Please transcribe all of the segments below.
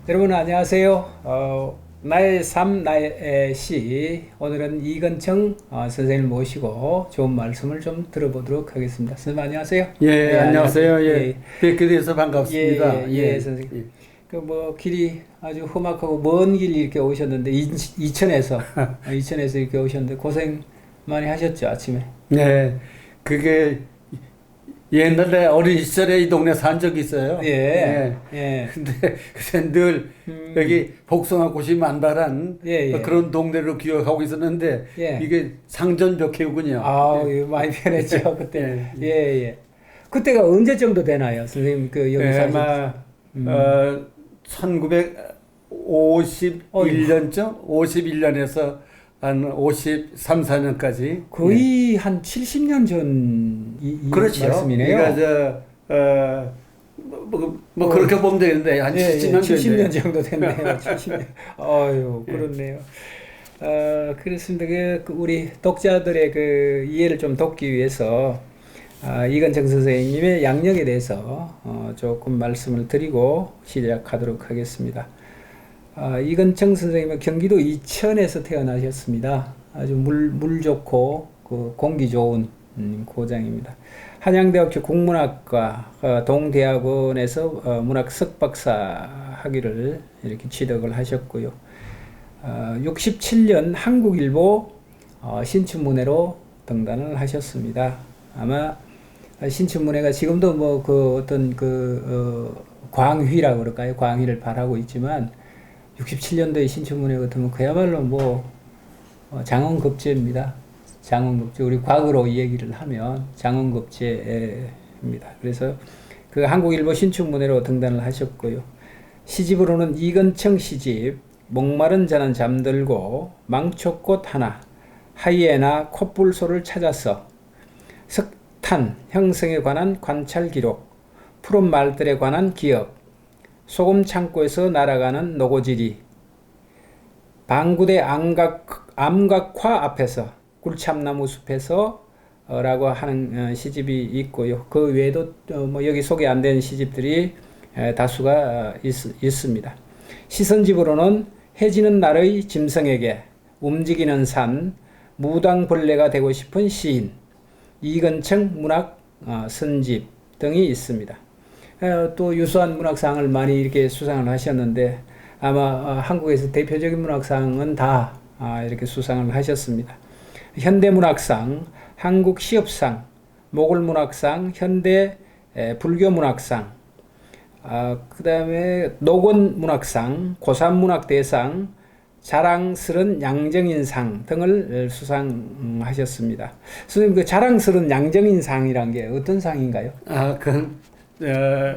여러분 안녕하세요. 나의 삶 나의 시 오늘은 이건청 선생님을 모시고 좋은 말씀을 좀 들어보도록 하겠습니다. 선생님 안녕하세요. 예, 안녕하세요. 예, 뵙게 돼서 예, 반갑습니다. 선생님. 예. 그 뭐 길이 아주 험악하고 먼 길 이렇게 오셨는데 이천에서 이천에서 이렇게 오셨는데 고생 많이 하셨죠 아침에. 네, 그게 옛날에 어린 시절에 이 동네 산 적이 있어요. 예, 예. 근데 그때 늘 여기 복숭아 꽃이 만발한 예. 그런 동네로 기억하고 있었는데 예. 이게 상전벽해군요. 아, 이거 많이 변했죠 그때. 예. 예. 그때가 언제 정도 되나요, 선생님? 그 여기 사실 아마 1951년쯤 51년에서 한 53, 4년까지 거의 한 70년 전 이 그렇죠. 말씀이네요. 그러니까 그렇게 보면 되는데 한 70년 70년 정도 됐네요. 70년. 아유, 그렇네요. 그렇습니다. 그 우리 독자들의 그 이해를 좀 돕기 위해서 이건정 선생님의 양력에 대해서 조금 말씀을 드리고 시작하도록 하겠습니다. 이건정 선생님은 경기도 이천에서 태어나셨습니다. 아주 물 좋고 그 공기 좋은 고장입니다. 한양대학교 국문학과 동대학원에서 문학 석박사 학위를 이렇게 취득을 하셨고요. 67년 한국일보 신춘문예로 등단을 하셨습니다. 아마 신춘문예가 지금도 뭐 그 어떤 광휘라고 그럴까요? 광휘를 발하고 있지만 67년도에 신춘문예 같으면 그야말로 뭐 장원급제입니다. 장원급제. 우리 과거로 이 얘기를 하면 장원급제입니다. 그래서 그 한국일보 신춘문예로 등단을 하셨고요. 시집으로는 이건청 시집, 목마른 자는 잠들고, 망초꽃 하나, 하이에나 콧불소를 찾아서, 석탄 형성에 관한 관찰 기록, 푸른 말들에 관한 기억, 소금 창고에서 날아가는 노고지리, 방구대 암각화 앞에서, 꿀참나무 숲에서 라고 하는 시집이 있고요. 그 외에도 뭐 여기 소개 안 된 시집들이 다수가 있습니다. 시선집으로는 해지는 날의 짐승에게, 움직이는 산, 무당벌레가 되고 싶은 시인, 이건청 문학 선집 등이 있습니다. 또 유수한 문학상을 많이 이렇게 수상을 하셨는데 아마 한국에서 대표적인 문학상은 다 이렇게 수상을 하셨습니다. 현대문학상, 한국시협상, 모골문학상, 현대 불교문학상, 그 다음에 노건문학상, 고산문학대상, 자랑스런 양정인상 등을 수상하셨습니다. 선생님, 그 자랑스런 양정인상이란 게 어떤 상인가요?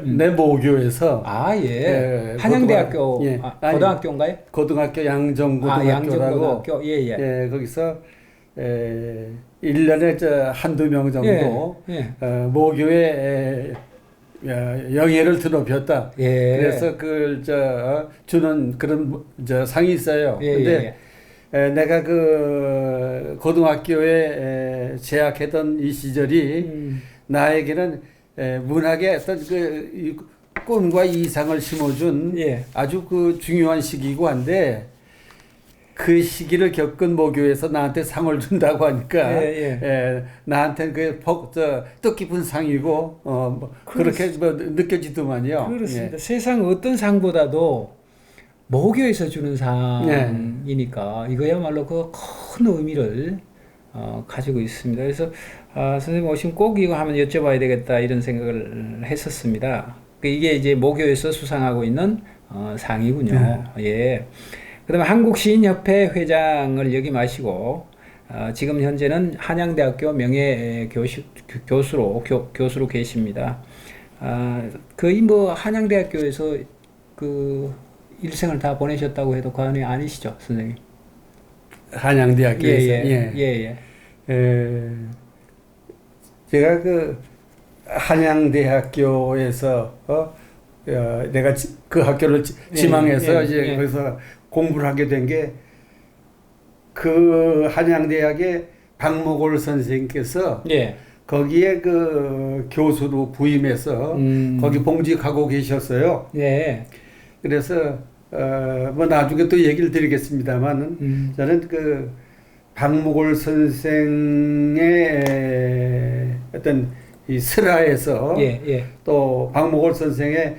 내 모교에서 예. 한양대학교 고등학교인가요? 고등학교 양정고등학교라고 양정고등학교. 예. 거기서 1년에 한두 명 정도 모교에 영예를 드높였다. 그래서 그걸 주는 그런 상이 있어요. 근데 내가 그 고등학교에 재학했던 이 시절이 나에게는 문학의 어떤 그 꿈과 이상을 심어준 아주 그 중요한 시기이고 한데 그 시기를 겪은 모교에서 나한테 상을 준다고 하니까 나한테는 그 뜻깊은 상이고 그렇게 느껴지더만요. 그렇습니다. 세상 어떤 상보다도 모교에서 주는 상이니까 이거야말로 그 큰 의미를 가지고 있습니다. 그래서 선생님 오시면 꼭 이거 한번 여쭤봐야 되겠다 이런 생각을 했었습니다. 이게 이제 모교에서 수상하고 있는 상이군요. 그다음에 한국시인협회 회장을 역임하시고 지금 현재는 한양대학교 교수로 계십니다. 거의 뭐 한양대학교에서 그 일생을 다 보내셨다고 해도 과언이 아니시죠, 선생님? 한양대학교에서 제가 그 한양대학교에서 내가 그 학교를 지망해서 이제 거기서 공부를 하게 된 게 그 한양대학의 박목월 선생님께서 거기에 그 교수로 부임해서 거기 봉직하고 계셨어요. 그래서 뭐 나중에 또 얘기를 드리겠습니다만은 저는 그 박목월 선생의 어떤 이 슬하에서 또 박목월 선생의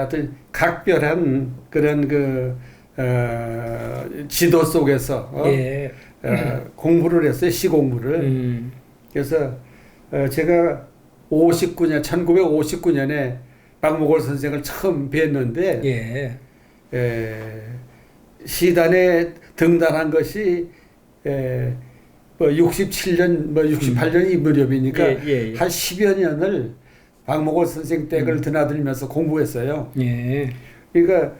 어떤 각별한 그런 그 지도 속에서 공부를 했어요. 시 공부를. 그래서 제가 1959년에 박목월 선생을 처음 뵀는데 시단에 등단한 것이 뭐 67년, 뭐 68년 이 무렵이니까 한 10여 년을 박목월 선생 댁을 드나들면서 공부했어요. 그러니까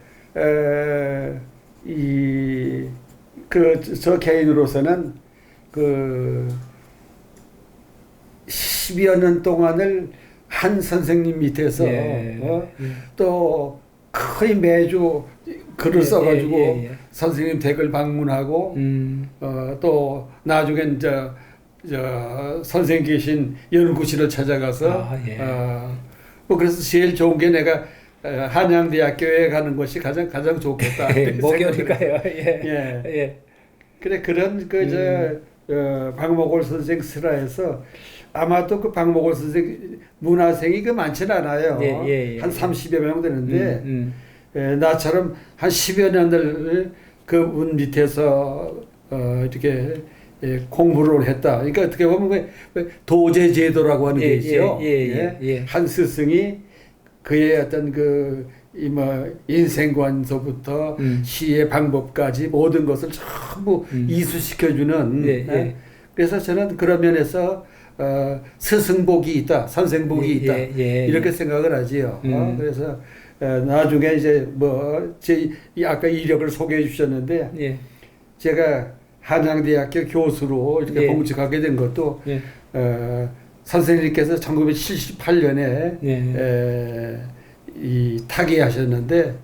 저 개인으로서는 그 10여 년 동안을 한 선생님 밑에서 또 거의 매주 글을 써가지고 선생님 댁을 방문하고 또 나중엔 저 선생님 계신 연구실을 찾아가서 뭐 그래서 제일 좋은 게 내가 한양대학교에 가는 것이 가장 좋겠다. 목요니까요. 그래 그런 박목월 선생 슬하에서 아마도 그 박목월 선생 문화생이 그 많지는 않아요. 한 30여 명 되는데 나처럼 한 10여 년을 그분 밑에서 이렇게 공부를 했다. 그러니까 어떻게 보면 도제 제도라고 하는 게 있죠. 한 스승이 그의 어떤 인생관서부터 시의 방법까지 모든 것을 전부 이수시켜주는. 그래서 저는 그런 면에서 스승복이 있다, 선생복이 있다 이렇게 생각을 하지요. 그래서 나중에 이제 제 아까 이력을 소개해 주셨는데 제가 한양대학교 교수로 이렇게 봉직하게 된 것도 선생님께서 1978년에 타계하셨는데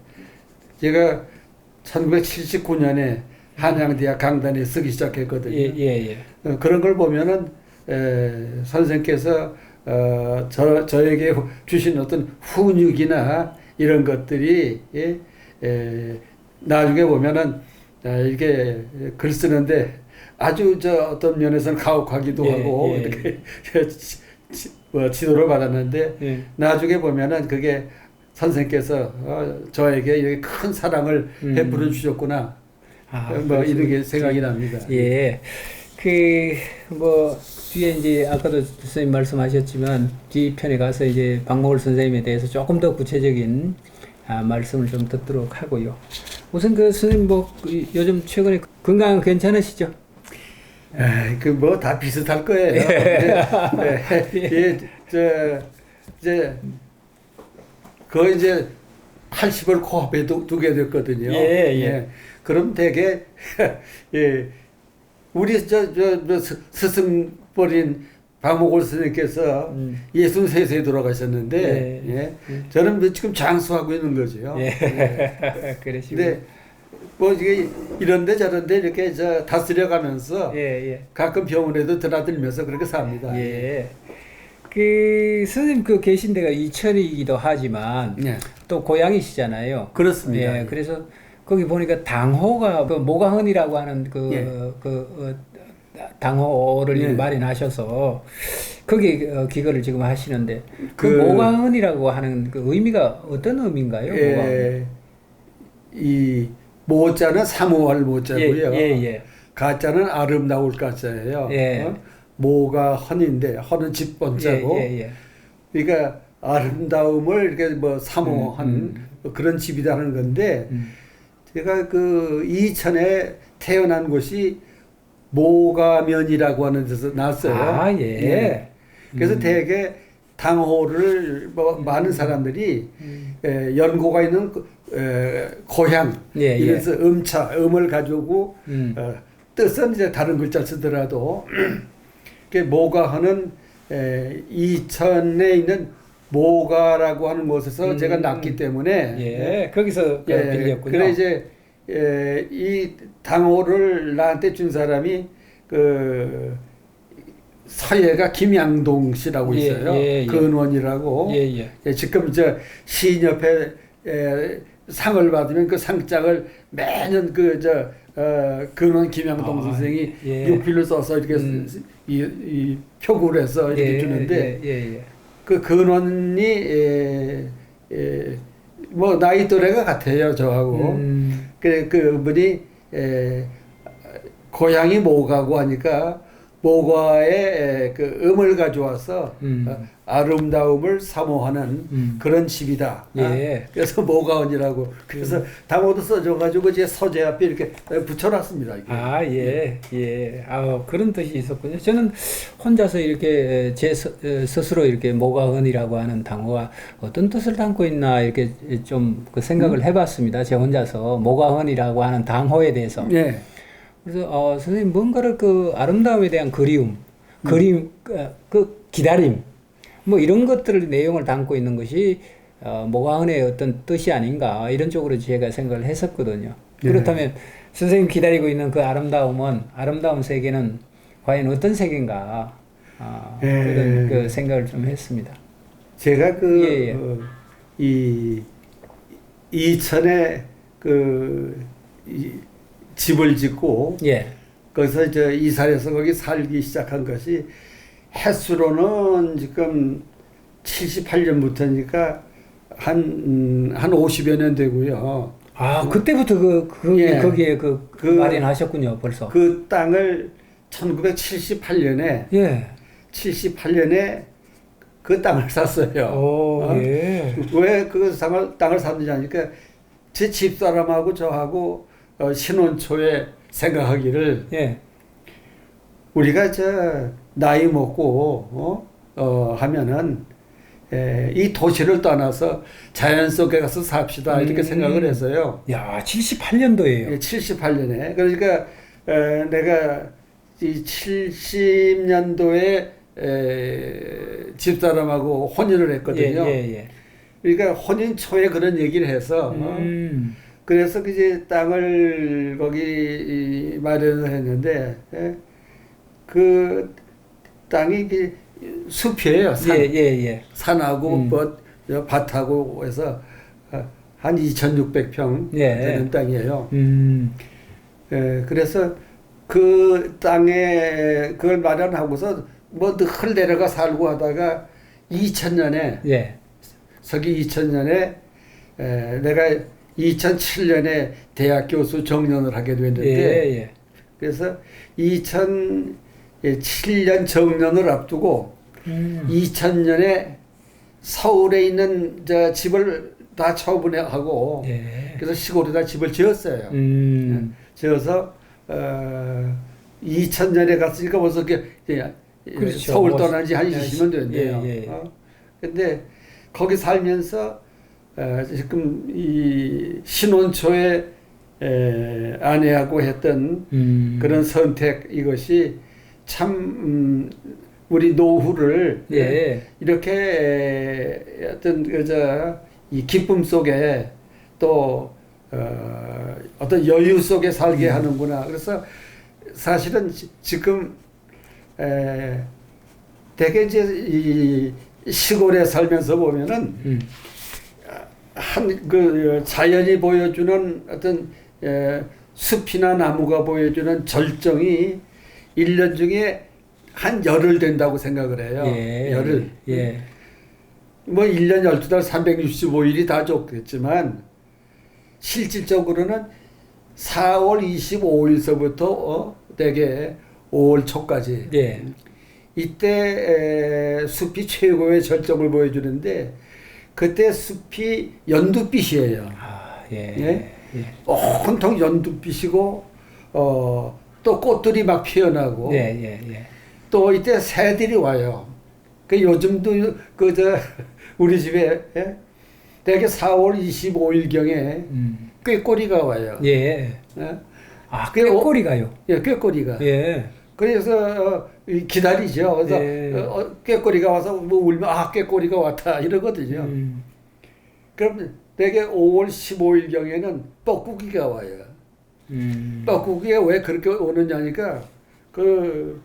제가 1979년에 한양대학 강단에 쓰기 시작했거든요. 그런 걸 보면은 선생께서 저에게 주신 어떤 훈육이나 이런 것들이 나중에 보면은 이렇게 글 쓰는데 아주 어떤 면에서는 가혹하기도 하고 이렇게 지도를 받았는데 나중에 보면은 그게 선생께서 저에게 이렇게 큰 사랑을 베풀어 주셨구나. 이렇게 생각이 납니다. 뒤에 이제 아까도 선생님 말씀하셨지만 뒤편에 가서 이제 박목월 선생님에 대해서 조금 더 구체적인 말씀을 좀 듣도록 하고요. 우선 선생님 요즘 최근에 건강 괜찮으시죠? 다 비슷할 거예요. 거의 이제 80을 코앞에 두게 됐거든요. 그럼 되게 우리 스승버린 박목월 선생님께서 63세에 돌아가셨는데 저는 지금 장수하고 있는 거죠. 그러시군요. 이게 이런데 저런데 이렇게 다스려가면서 가끔 병원에도 드나들면서 그렇게 삽니다. 선생님 계신 데가 이천이기도 하지만 또 고향이시잖아요. 그렇습니다. 그래서 거기 보니까 당호가 모가헌이라고 하는 당호를 마련하셔서 거기 기거를 지금 하시는데 모가헌이라고 하는 의미가 어떤 의미인가요? 이 모자는 사모할 모자고요. 가자는 아름다울 가자예요. 모가 헌인데 헌은 집번자고. 그러니까 아름다움을 이렇게 사모한 그런 집이라는 건데 제가 이천에 태어난 곳이 모가면이라고 하는 데서 났어요. 그래서 대개 당호를 많은 사람들이 연고가 있는 고향 이래서 음을 가지고 뜻은 이제 다른 글자를 쓰더라도 모가하는 이천에 있는 모가라고 하는 곳에서 제가 났기 때문에 거기서 빌렸군요. 그래 이제 이 당호를 나한테 준 사람이 서예가 김양동 씨라고 있어요. 근원이라고. 지금 시인협회 상을 받으면 그 상장을 매년 근원 김양동 선생이 예. 유필로 써서 이렇게 이 표구를 해서 이렇게 주는데 그 근원이 뭐 나이 또래가 같아요 저하고. 그래 그분이 고향이 모가고 하니까 모가의 그 음을 가져와서 아름다움을 사모하는 그런 집이다. 예. 그래서 모가원이라고. 그래서 당호도 써줘가지고 제 서재 앞에 이렇게 붙여놨습니다. 이게. 예. 그런 뜻이 있었군요. 저는 혼자서 이렇게 제 스스로 이렇게 모가헌이라고 하는 단어가 어떤 뜻을 담고 있나 이렇게 좀 그 생각을 해봤습니다. 제 혼자서 모가헌이라고 하는 단어에 대해서. 예. 그래서 선생님 뭔가를 그 아름다움에 대한 그리움, 그 기다림, 뭐 이런 것들을 내용을 담고 있는 것이 모가헌의 어떤 뜻이 아닌가 이런 쪽으로 제가 생각을 했었거든요. 그렇다면 선생님 기다리고 있는 그 아름다운 세계는 과연 어떤 세계인가 그런 그 생각을 좀 했습니다. 제가 이 이천에 집을 짓고 거기서 이사를 해서 거기 살기 시작한 것이 횟수로는 지금 78년부터니까 한 50여 년 되고요. 그때부터 거기에 마련하셨군요, 벌써. 그 땅을 1978년에 78년에 그 땅을 샀어요. 왜 그 땅을 샀느냐 하니까 제 집사람하고 저하고 신혼 초에 생각하기를 우리가 나이 먹고 하면은 이 도시를 떠나서 자연 속에 가서 삽시다 이렇게 생각을 해서요. 야, 78년도예요. 78년에 그러니까 내가 이 70년도에 집사람하고 혼인을 했거든요. 그러니까 혼인 초에 그런 얘기를 해서 그래서 이제 땅을 거기 마련을 했는데 그 땅이 숲이에요. 산하고 밭하고 해서 한 2,600평 되는 땅이에요. 그래서 그 땅에 그걸 마련하고서 뭐 늘 내려가 살고 하다가 2000년에 서기 2000년에 내가 2007년에 대학 교수 정년을 하게 됐는데 그래서 2007년 정년을 앞두고 2000년에 서울에 있는 집을 다 처분하고 그래서 시골에다 집을 지었어요. 지어서 2000년에 갔으니까 벌써 그렇죠. 서울 떠난 지 한 20년 됐네요. 근데 거기 살면서 지금 이 신혼 초에 아내하고 했던 그런 선택 이것이 참 우리 노후를 이렇게 어떤 이 기쁨 속에 또 어떤 여유 속에 살게 하는구나. 그래서 사실은 지금 되게 이제 이 시골에 살면서 보면은 자연이 보여주는 어떤 숲이나 나무가 보여주는 절정이 1년 중에 한 열흘 된다고 생각을 해요. 열흘. 뭐 1년 12달 365일이 다 좋겠지만 실질적으로는 4월 25일서부터 되게 5월 초까지 이때 숲이 최고의 절정을 보여주는데 그때 숲이 연두빛이에요. 온통 연두빛이고 또 꽃들이 막 피어나고 또 이때 새들이 와요. 그 요즘도 우리 집에 대개 4월 25일경에 꾀꼬리가 와요. 꾀꼬리가요? 꾀꼬리가. 그래서 기다리죠. 그래서 꾀꼬리가 와서 뭐 울면 꾀꼬리가 왔다 이러거든요. 그럼 대개 5월 15일경에는 뻐꾸기가 와요. 뻐꾸기가 왜 그렇게 오느냐니까 그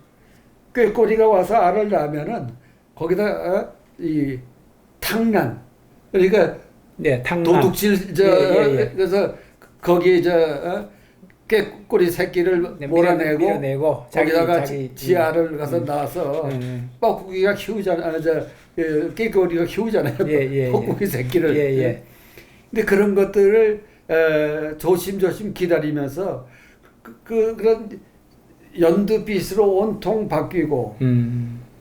꾀꼬리가 와서 알을 낳으면은 거기다 이 탕란 그러니까 네, 탕나. 도둑질 그래서 거기에 깨꼬리 새끼를 네, 몰아내고 밀어내고 거기다가 자기 지하를 가서 나와서 뻐꾸기가 키우잖아, 깨꼬리가 키우잖아요. 뻐꾸기 새끼를. 근데 그런 것들을 조심조심 기다리면서 그런 연두빛으로 온통 바뀌고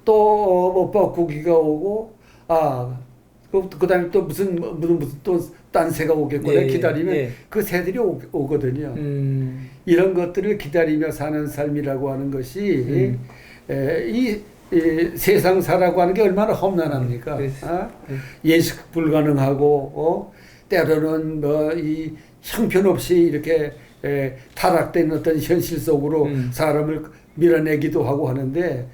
또 뻐꾸기가 오고 그다음에 또 무슨 또 딴 새가 오겠구나 기다리면 그 새들이 오거든요. 이런 것들을 기다리며 사는 삶이라고 하는 것이 이 세상사라고 하는 게 얼마나 험난합니까? 예측 불가능하고 때로는 뭐 이 형편없이 이렇게 타락된 어떤 현실 속으로 사람을 밀어내기도 하고 하는데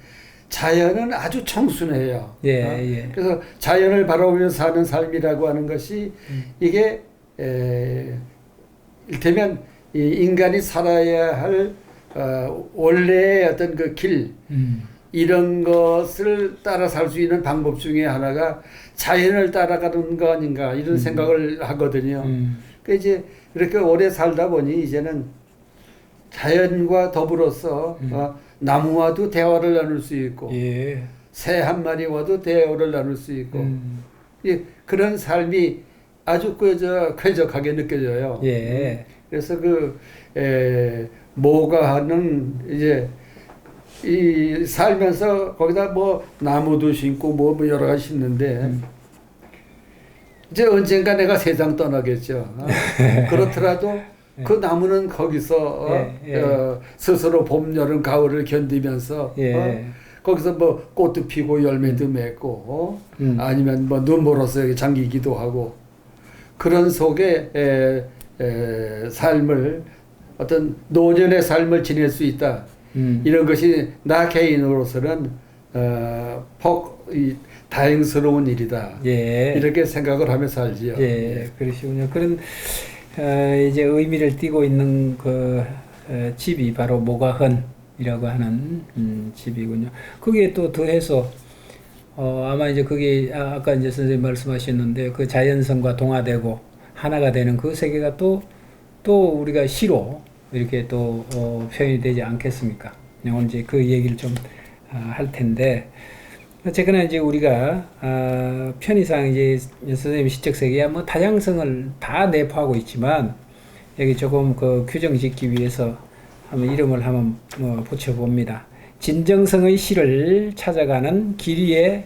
자연은 아주 청순해요. 그래서 자연을 바라보며 사는 삶이라고 하는 것이 이게 일테면 이 인간이 살아야 할 원래의 어떤 그 길 이런 것을 따라 살 수 있는 방법 중에 하나가 자연을 따라가는 거 아닌가 이런 생각을 하거든요. 그 이제 이렇게 오래 살다 보니 이제는 자연과 더불어서 나무와도 대화를 나눌 수 있고 새 한 마리와도 대화를 나눌 수 있고 그런 삶이 아주 쾌적하게 느껴져요. 그래서 모가 하는 이제 이 살면서 거기다 뭐 나무도 심고 뭐 여러 가지 심는데 이제 언젠가 내가 세상 떠나겠죠. 그렇더라도 그 나무는 거기서 스스로 봄, 여름, 가을을 견디면서 거기서 뭐 꽃도 피고 열매도 맺고 아니면 뭐 눈물로서 여기 잠기기도 하고 그런 속에 삶을 어떤 노년의 삶을 지낼 수 있다. 이런 것이 나 개인으로서는 다행스러운 일이다. 이렇게 생각을 하며 살지요. 그러시군요. 그런 이제 의미를 띠고 있는 그 집이 바로 모가헌이라고 하는 집이군요. 거기에 또 더해서 아마 이제 그게 아까 이제 선생님 말씀하셨는데 그 자연성과 동화되고 하나가 되는 그 세계가 또 우리가 시로 이렇게 또 표현이 되지 않겠습니까? 오늘 이제 그 얘기를 좀 할 텐데 어쨌거나 이제 우리가 편의상 이제 선생님 시적 세계야 뭐 다양성을 다 내포하고 있지만 여기 조금 그 규정짓기 위해서 한번 이름을 한번 붙여봅니다. 진정성의 시를 찾아가는 귀리의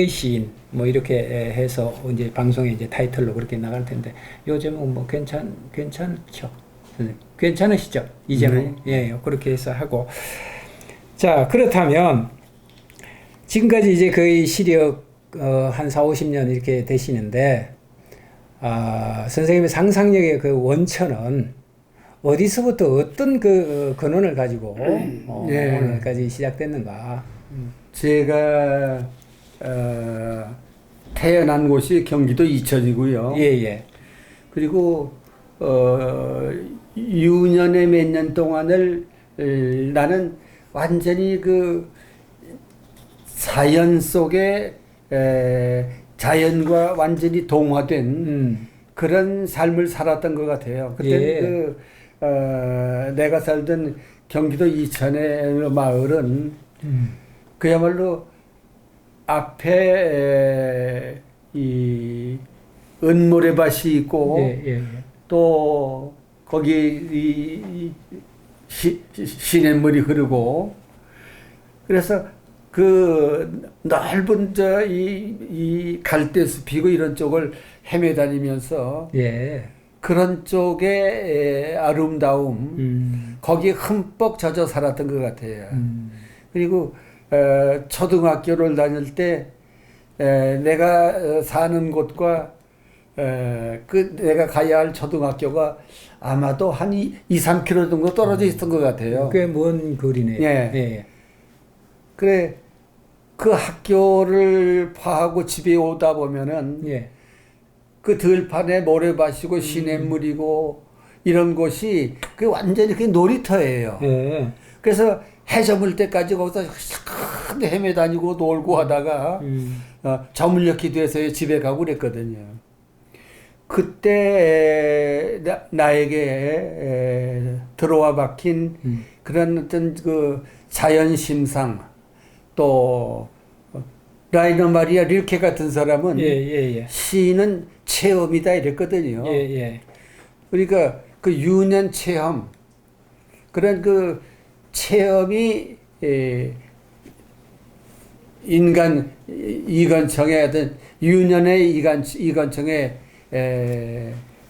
시인 뭐 이렇게 해서 이제 방송에 이제 타이틀로 그렇게 나갈 텐데 요 제목 뭐 괜찮죠? 선생님 괜찮으시죠? 이 제목 그렇게 해서 하고 자 그렇다면 지금까지 이제 거의 시력 한 40-50년 이렇게 되시는데 선생님의 상상력의 그 원천은 어디서부터 어떤 그 근원을 가지고 오늘까지 시작됐는가? 제가 태어난 곳이 경기도 이천이고요. 그리고 유년의 몇 년 동안을 나는 완전히 그 자연 속에 자연과 완전히 동화된 그런 삶을 살았던 것 같아요. 그때 내가 살던 경기도 이천의 마을은 그야말로 앞에 이 은모래밭이 있고 또 거기 시냇물이 흐르고 그래서 그 넓은 이 갈대숲이고 이런 쪽을 헤매다니면서 그런 쪽의 아름다움 거기에 흠뻑 젖어 살았던 것 같아요. 그리고 초등학교를 다닐 때 내가 사는 곳과 내가 가야 할 초등학교가 아마도 한 2-3km 정도 떨어져 있었던 것 같아요. 꽤 먼 거리네요. 그래 그 학교를 파하고 집에 오다 보면은 그 들판에 모래밭이고 시냇물이고 이런 곳이 그 완전히 그 놀이터예요. 그래서 해저물 때까지 거기서 큰데 헤매다니고 놀고 하다가 저물녘 기도해서 집에 가고 그랬거든요. 그때 나에게 들어와 박힌 그런 어떤 그 자연 심상 또 라이너 마리아 릴케 같은 사람은 시인은 체험이다 이랬거든요. 그러니까 그 유년 체험 그런 그 체험이 인간 이건청의 어떤 유년의 이건청의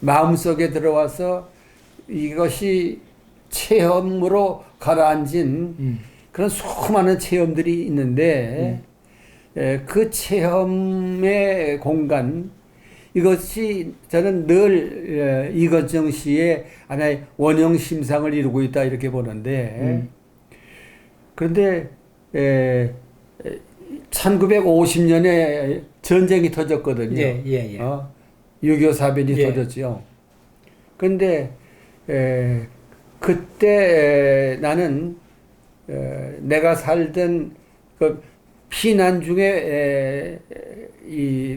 마음속에 들어와서 이것이 체험으로 가라앉은 그런 수많은 체험들이 있는데 그 체험의 공간 이것이 저는 늘 이건정 씨의 하나의 원형 심상을 이루고 있다 이렇게 보는데 그런데 1950년에 전쟁이 터졌거든요. 6.25 사변이 터졌죠. 그런데 그때 나는 내가 살던 그 피난 중에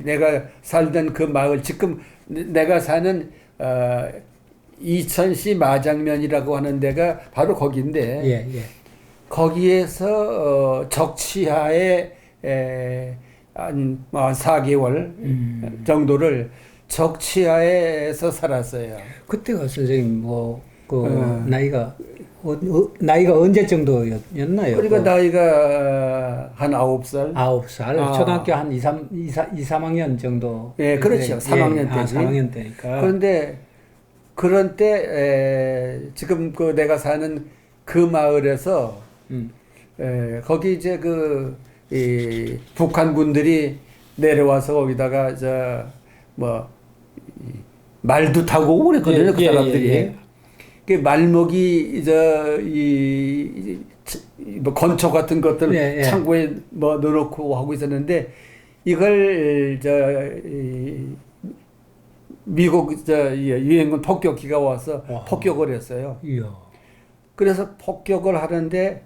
내가 살던 그 마을 지금 내가 사는 이천시 마장면이라고 하는 데가 바로 거기인데 거기에서 적치하에 한 4개월 정도를 적치하에서 살았어요. 그때가 선생님 나이가 언제 정도였나요? 그러니까 나이가 한 9살. 9살. 초등학교 한 2, 3학년 정도. 예, 그렇죠. 3학년 때지. 3학년 때니까. 그런데 그런 때 지금 그 내가 사는 그 마을에서 거기 이제 이 북한 군들이 내려와서 거기다가 말도 타고 오고 그랬거든요. 그 사람들이. 그 말먹이 뭐 건초 같은 것들 창고에 뭐 넣어놓고 하고 있었는데 이걸 미국 유엔군 폭격기가 와서 폭격을 했어요. 그래서 폭격을 하는데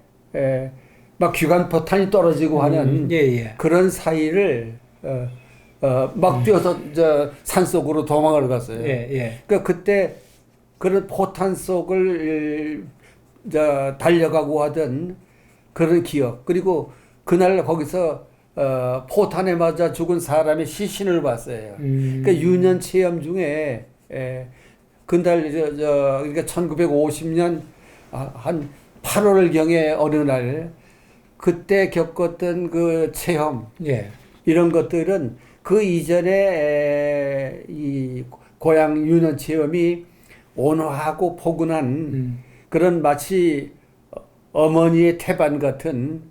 막 기관포탄이 떨어지고 하는 그런 사이를 막 뛰어서 산속으로 도망을 갔어요. 그러니까 그때 그런 포탄 속을 달려가고 하던 그런 기억. 그리고 그날 거기서 포탄에 맞아 죽은 사람의 시신을 봤어요. 그러니까 유년 체험 중에 그날 그러니까 1950년 한 8월경에 어느 날 그때 겪었던 그 체험 이런 것들은 그 이전에 이 고향 유년 체험이 온화하고 포근한 그런 마치 어머니의 태반 같은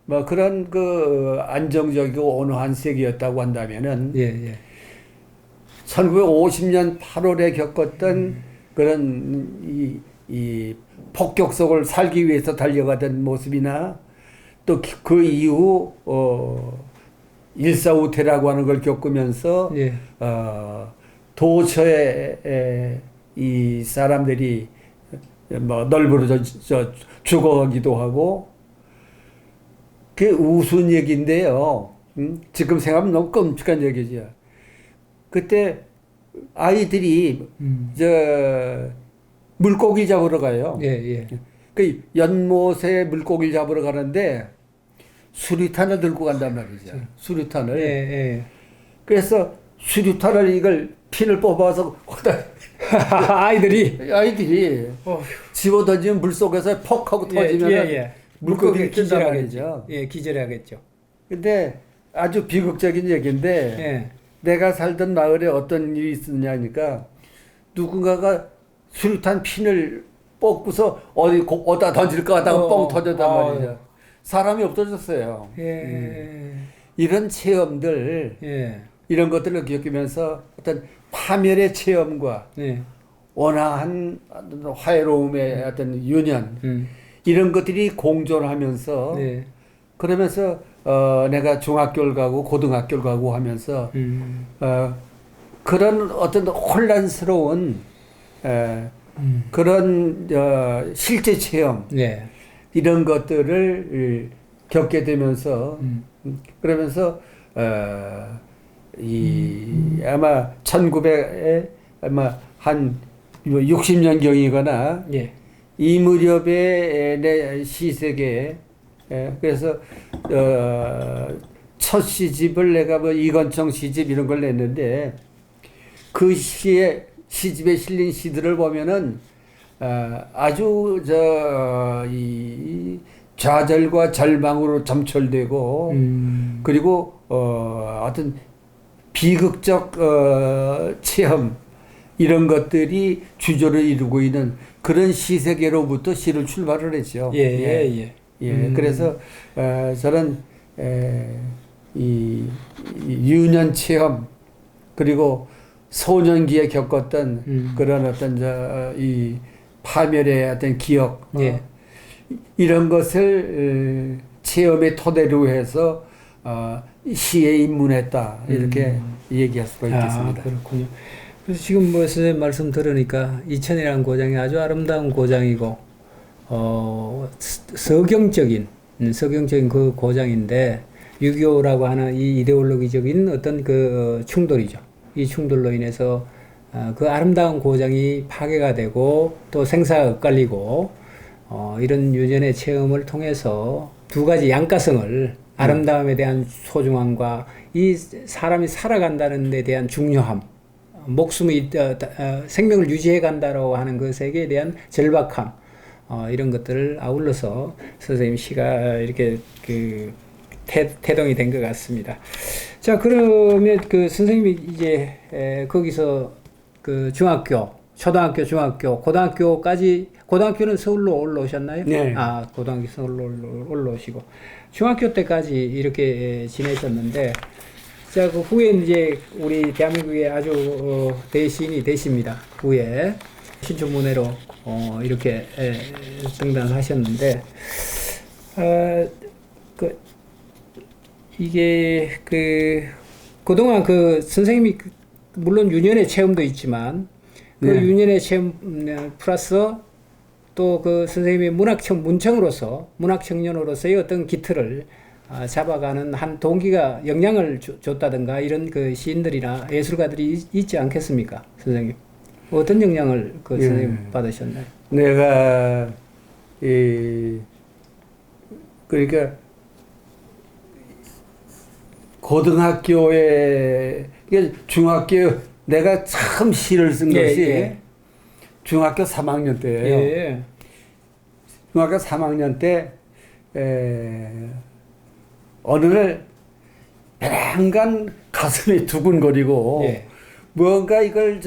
뭐 그런 그 안정적이고 온화한 세계였다고 한다면은 1950년 8월에 겪었던 그런 이 폭격 속을 살기 위해서 달려가던 모습이나 또 그 이후 1.4우태라고 하는 걸 겪으면서 도처에 이 사람들이 뭐 널브러져 죽어가기도 하고 그게 우스운 얘기인데요. 지금 생각하면 너무 끔찍한 얘기죠. 그때 아이들이 물고기 잡으러 가요. 그 연못에 물고기를 잡으러 가는데 수류탄을 들고 간단 말이죠. 수류탄을. 그래서 수류탄을 이걸 핀을 뽑아서 아이들이 집어 던지면 물 속에서 퍽 하고 터지면 물고기를 뜬단 말이죠. 기절하겠죠. 근데 아주 비극적인 얘기인데 내가 살던 마을에 어떤 일이 있었냐니까 누군가가 수류탄 핀을 뽑고서 어디다 던질까 하다가 뻥 터졌단 말이죠. 사람이 없어졌어요. 이런 체험들 이런 것들을 겪으면서 어떤 파멸의 체험과 온화한 화해로움의 어떤 유년 이런 것들이 공존하면서 그러면서 내가 중학교를 가고 고등학교를 가고 하면서 그런 어떤 혼란스러운 그런 실제 체험 이런 것들을 겪게 되면서 그러면서 아마 1900에 아마 한 60년 경이거나 예. 이 무렵에 내 시세계 그래서 첫 시집을 내가 뭐 이건청 시집 이런 걸 냈는데 그 시집에 실린 시들을 보면은 아주 이 좌절과 절망으로 점철되고 그리고 어떤 비극적 체험 이런 것들이 주조를 이루고 있는 그런 시세계로부터 시를 출발을 했죠. 그래서 저는 이 유년 체험 그리고 소년기에 겪었던 그런 어떤 이 파멸의 어떤 기억 이런 것을 체험의 토대로 해서 시에 입문했다 이렇게 얘기할 수가 있겠습니다. 그렇군요. 그래서 지금 뭐 선생님 말씀 들으니까 이천이라는 고장이 아주 아름다운 고장이고 서경적인 그 고장인데 6.25라고 하는 이 이데올로기적인 어떤 그 충돌이죠. 이 충돌로 인해서 그 아름다운 고장이 파괴가 되고 또 생사가 엇갈리고 이런 유전의 체험을 통해서 두 가지 양가성을 아름다움에 대한 소중함과 이 사람이 살아간다는 데 대한 중요함 목숨이 생명을 유지해 간다라고 하는 그 세계에 대한 절박함 이런 것들을 아울러서 선생님 시가 이렇게 그 태동이 된 것 같습니다. 자, 그러면 그 선생님이 이제 거기서 그 중학교, 초등학교, 중학교, 고등학교까지 고등학교는 서울로 올라오셨나요? 네. 고등학교 서울로 올라오시고 중학교 때까지 이렇게 지내셨는데 자, 그 후에 이제 우리 대한민국의 아주 대시인이 되십니다. 후에 신춘문예로 이렇게 등단하셨는데 이게 그동안 그 선생님이 물론 유년의 체험도 있지만 그 유년의 체험 플러스 또 그 선생님이 문청으로서 문학청년으로서의 어떤 기틀을 잡아가는 한 동기가 영향을 줬다든가 이런 그 시인들이나 예술가들이 있지 않겠습니까, 선생님? 어떤 영향을 그 선생님 받으셨나요? 내가 그러니까 고등학교에 중학교 내가 참 시를 쓴 것이 중학교 3학년 때예요. 중학교 3학년 때 어느 날 배란간 가슴이 두근거리고 뭔가 이걸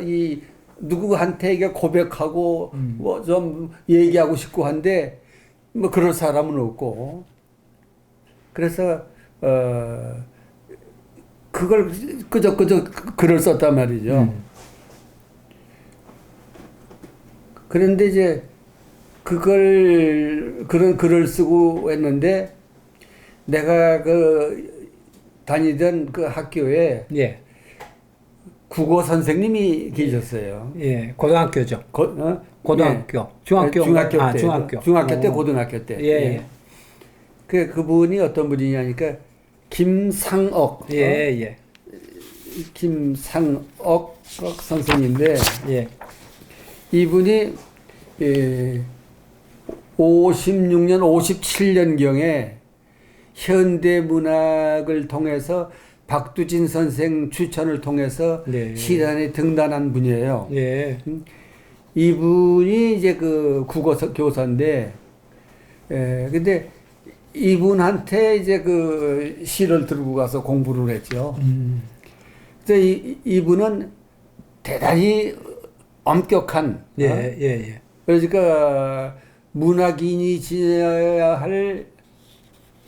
이 누구한테 이게 고백하고 뭐 좀 얘기하고 싶고 한데 뭐 그럴 사람은 없고 그래서 그걸 그저 글을 썼단 말이죠. 그런데 이제 그런 글을 쓰고 했는데 내가 그 다니던 그 학교에 국어 선생님이 계셨어요. 고등학교죠. 고등학교, 중학교 때 고등학교 때. 그분이 어떤 분이냐니까 김상옥. 김상옥 선생인데 이분이 56년, 57년경에 현대문학을 통해서 박두진 선생 추천을 통해서 시단에 등단한 분이에요. 이분이 이제 그 국어 교사인데, 근데 이분한테 이제 그 시를 들고 가서 공부를 했죠. 그래서 이분은 대단히 엄격한, 그러니까 문학인이 지녀야 할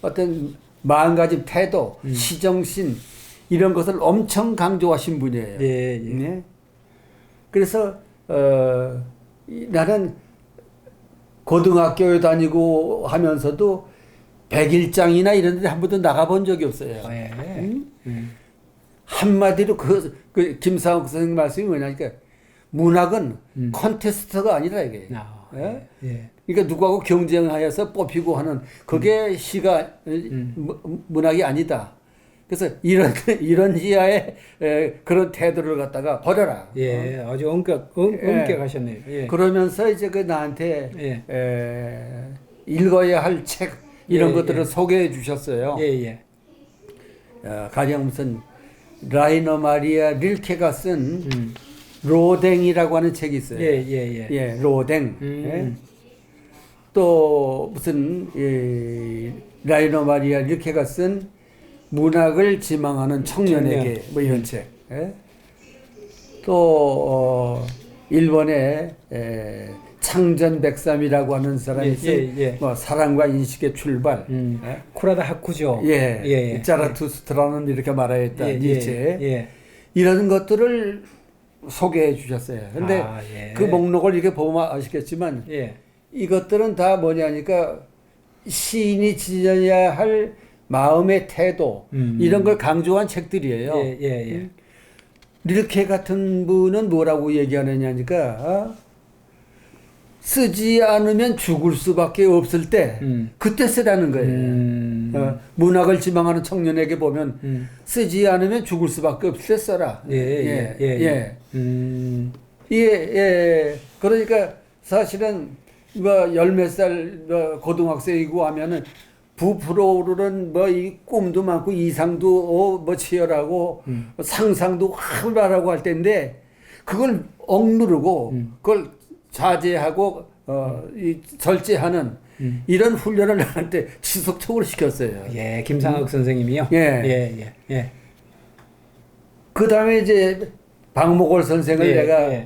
어떤 마음가짐, 태도, 시정신 이런 것을 엄청 강조하신 분이에요. 그래서 나는 고등학교에 다니고 하면서도 백일장이나 이런 데 한 번도 나가본 적이 없어요. 한마디로 그 김상욱 선생님 말씀이 뭐냐니까 문학은 콘테스트가 아니라 이게. 그러니까 누구하고 경쟁하여서 뽑히고 하는 그게 시가 문학이 아니다. 그래서 이런 지하에 그런 태도를 갖다가 버려라. 예, 아주 엄격하셨네요. 예. 그러면서 이제 그 나한테 읽어야 할 책 이런 것들을 소개해 주셨어요. 예, 예. 가령 무슨 라이너 마리아 릴케가 쓴 로댕이라고 하는 책이 있어요. 예, 예, 예. 로댕. 또 무슨 라이너 마리아 릴케가 쓴 문학을 지망하는 청년에게 뭐 이런 책. 또 일본의 창전백삼이라고 하는 사람이 쓴 뭐 사랑과 인식의 출발. 쿠라다 하쿠죠. 자라투스트라는 이렇게 말하였다. 니체. 이런 것들을 소개해 주셨어요. 근데 그 목록을 이렇게 보면 아시겠지만 이것들은 다 뭐냐니까 시인이 지녀야 할 마음의 태도 이런 걸 강조한 책들이에요. 릴케 같은 분은 뭐라고 얘기하느냐니까 쓰지 않으면 죽을 수밖에 없을 때 그때 쓰라는 거예요. 문학을 지망하는 청년에게 보면 쓰지 않으면 죽을 수밖에 없을 때 써라. 그러니까 사실은 뭐 10몇 살 고등학생이고 하면은 부풀어오르는 뭐 이 꿈도 많고 이상도 뭐 치열하고 상상도 활발하고 할 때인데 그걸 억누르고 그걸 자제하고 이 절제하는 이런 훈련을 나한테 지속적으로 시켰어요. 예, 김상학 선생님이요. 예. 그 다음에 이제 박목월 선생을 내가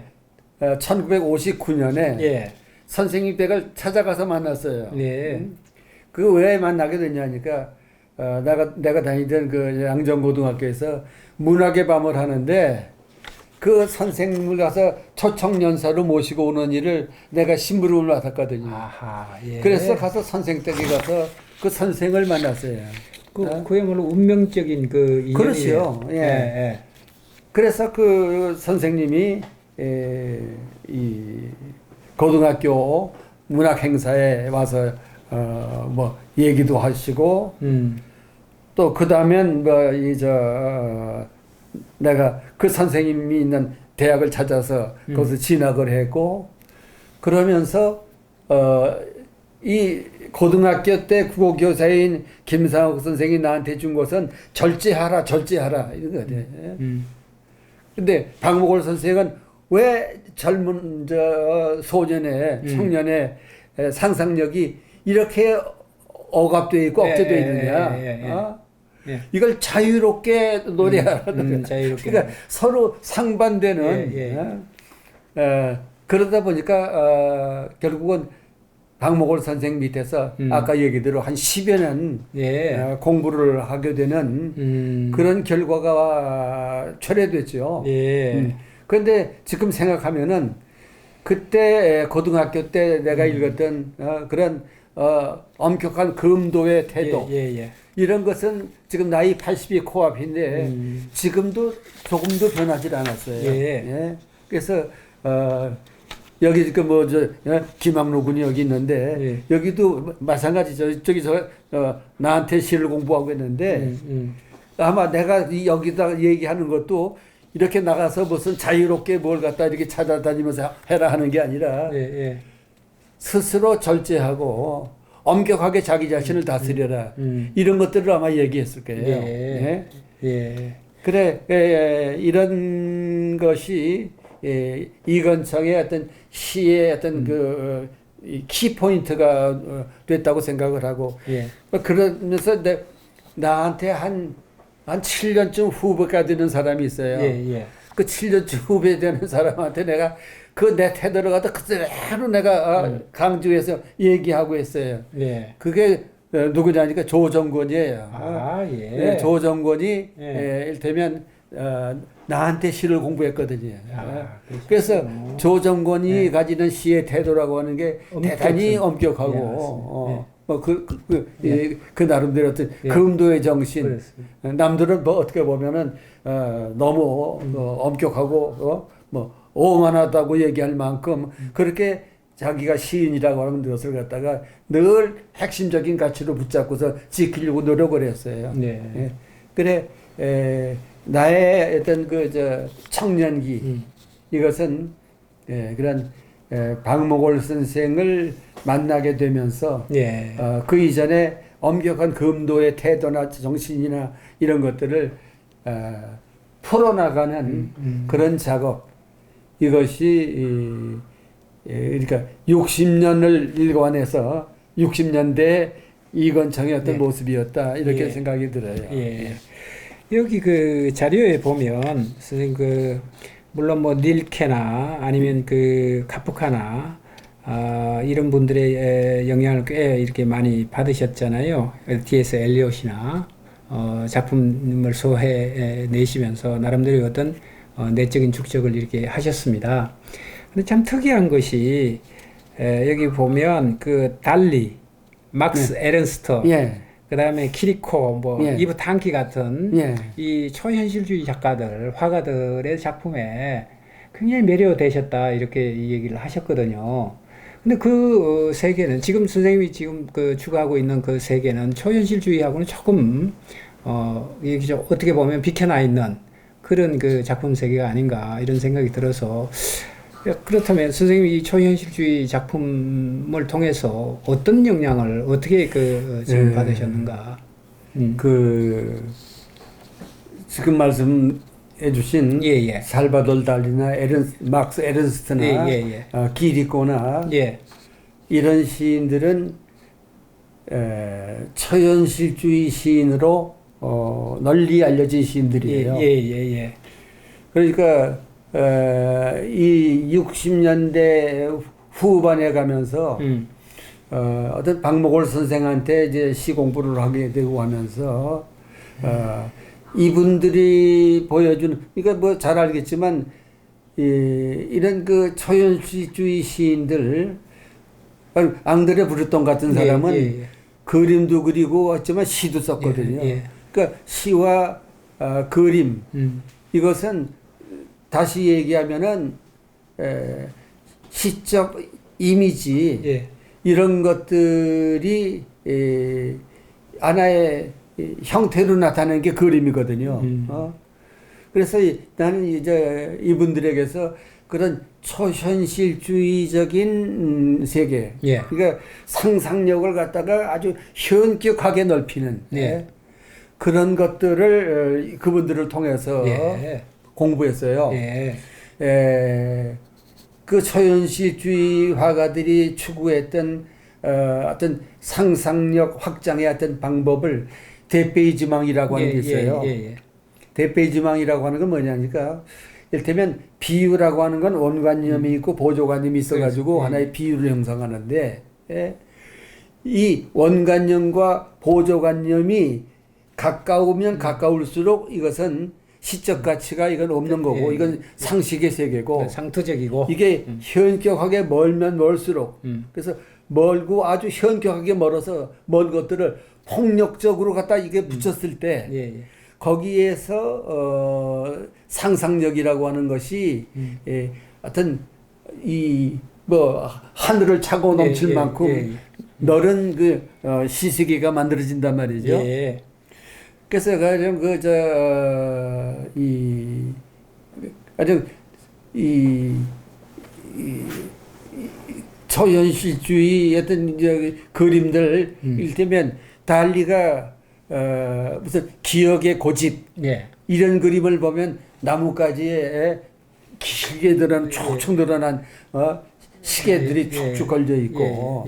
1959년에 선생님 댁을 찾아가서 만났어요. 그 왜 만나게 됐냐니까 내가 다니던 그 양정고등학교에서 문학의 밤을 하는데 그 선생님을 가서 초청연사로 모시고 오는 일을 내가 심부름을 맡았거든요. 그래서 가서 선생 댁에 가서 그 선생을 만났어요. 그야말로 운명적인 그 인연이에요. 그렇죠. 그래서 그 선생님이 이 고등학교 문학 행사에 와서 뭐 얘기도 하시고 또 그다음엔 내가 그 선생님이 있는 대학을 찾아서 거기서 진학을 했고 그러면서 이 고등학교 때 국어교사인 김상욱 선생이 나한테 준 것은 절제하라 이런 거예요. 근데 박목월 선생은 왜 젊은 소년의 청년의 상상력이 이렇게 억압되어 있고 억제되어 있느냐. 이걸 자유롭게 노래하라. 그러니까 서로 상반되는 그러다 보니까 결국은 박목월 선생 밑에서 아까 얘기대로 한 10여 년 공부를 하게 되는 그런 결과가 초래됐죠. 그런데 지금 생각하면은 그때 고등학교 때 내가 읽었던 그런 엄격한 금도의 태도 이런 것은 지금 나이 80이 코앞인데 지금도 조금도 변하지 않았어요. 그래서 여기 지금 김학로 군이 여기 있는데 여기도 마찬가지죠. 저기서 나한테 시를 공부하고 있는데 아마 내가 여기다 얘기하는 것도 이렇게 나가서 무슨 자유롭게 뭘 갖다 이렇게 찾아다니면서 해라 하는 게 아니라 스스로 절제하고 엄격하게 자기 자신을 다스려라 이런 것들을 아마 얘기했을 거예요. 그래 이런 것이 이건창의 어떤 시의 어떤 그 키포인트가 됐다고 생각을 하고 그러면서 나한테 한 7년쯤 후배가 되는 사람이 있어요. 그 7년쯤 후배 되는 사람한테 내가 그 내 태도를 갖다 그대로 내가 강조해서 얘기하고 했어요. 그게 누구냐니까 조정권이에요. 조정권이 일테면 나한테 시를 공부했거든요. 그래서 조정권이 가지는 시의 태도라고 하는 게 대단히 엄격하고 그 나름대로 어떤 금도의 정신. 남들은 뭐 어떻게 보면은 너무 엄격하고 뭐 오만하다고 얘기할 만큼 그렇게 자기가 시인이라고 하는 것을 갖다가 늘 핵심적인 가치로 붙잡고서 지키려고 노력을 했어요. 네. 예. 그래 나의 어떤 청년기 이것은 그런 박목월 선생을 만나게 되면서 예. 그 이전에 엄격한 검도의 태도나 정신이나 이런 것들을 풀어나가는 그런 작업 이것이 그러니까 60년을 일관해서 60년대 이건창의 어떤 예. 모습이었다 이렇게 예. 생각이 들어요. 예. 여기 그 자료에 보면 선생님 물론 뭐 닐케나 아니면 그 카프카나 이런 분들의 영향을 꽤 이렇게 많이 받으셨잖아요. T.S. 엘리엇이나 작품을 소해내시면서 나름대로 어떤 내적인 축적을 이렇게 하셨습니다. 근데 참 특이한 것이 여기 보면 그 달리, 막스 에른스트, 그다음에 키리코, 뭐 이브 탄키 같은 이 초현실주의 작가들, 화가들의 작품에 굉장히 매료되셨다 이렇게 이 얘기를 하셨거든요. 근데 그 세계는 지금 선생님이 지금 그 추구하고 있는 그 세계는 초현실주의하고는 조금 이게 어떻게 보면 비켜나 있는 그런 그 작품 세계가 아닌가 이런 생각이 들어서 그렇다면 선생님이 이 초현실주의 작품을 통해서 어떤 영향을 어떻게 지금 받으셨는가? 지금 말씀해주신 살바돌 달리나 막스 에른스트나 기리코나 이런 시인들은 초현실주의 시인으로 널리 알려진 시인들이에요. 그러니까 이 60년대 후반에 가면서 어떤 박목월 선생한테 이제 시 공부를 하게 되고 하면서 이분들이 보여주는 그러니까 뭐 잘 알겠지만 이런 그 초현실주의 시인들 앙드레 브루똥 같은 사람은 그림도 그리고 했지만 시도 썼거든요. 그러니까 시와 그림 이것은 다시 얘기하면은 시적 이미지 이런 것들이 하나의 형태로 나타나는 게 그림이거든요. 그래서 나는 이제 이분들에게서 그런 초현실주의적인 세계, 그러니까 상상력을 갖다가 아주 현격하게 넓히는 그런 것들을 그분들을 통해서 공부했어요. 그 초현실주의 화가들이 추구했던 어떤 상상력 확장의 어떤 방법을 대페이지망이라고 하는 게 있어요. 대페이지망이라고 하는 건 뭐냐니까 이를테면 비유라고 하는 건 원관념이 있고 보조관념이 있어가지고 하나의 비유를 형성하는데 이 원관념과 보조관념이 가까우면 가까울수록 이것은 시적 가치가 이건 없는 거고 이건 상식의 세계고 상투적이고 이게 현격하게 멀면 멀수록 그래서 멀고 아주 현격하게 멀어서 먼 것들을 폭력적으로 갖다 이게 붙였을 때 거기에서 상상력이라고 하는 것이 어떤 이 뭐 하늘을 차고 넘칠 만큼 넓은 그 시세계가 만들어진단 말이죠. 그래서 초현실주의 어떤 그림들 일테면 달리가 무슨 기억의 고집 이런 그림을 보면 나뭇가지에 길게 드러난 축축 드러난 시계들이 축축 걸려 있고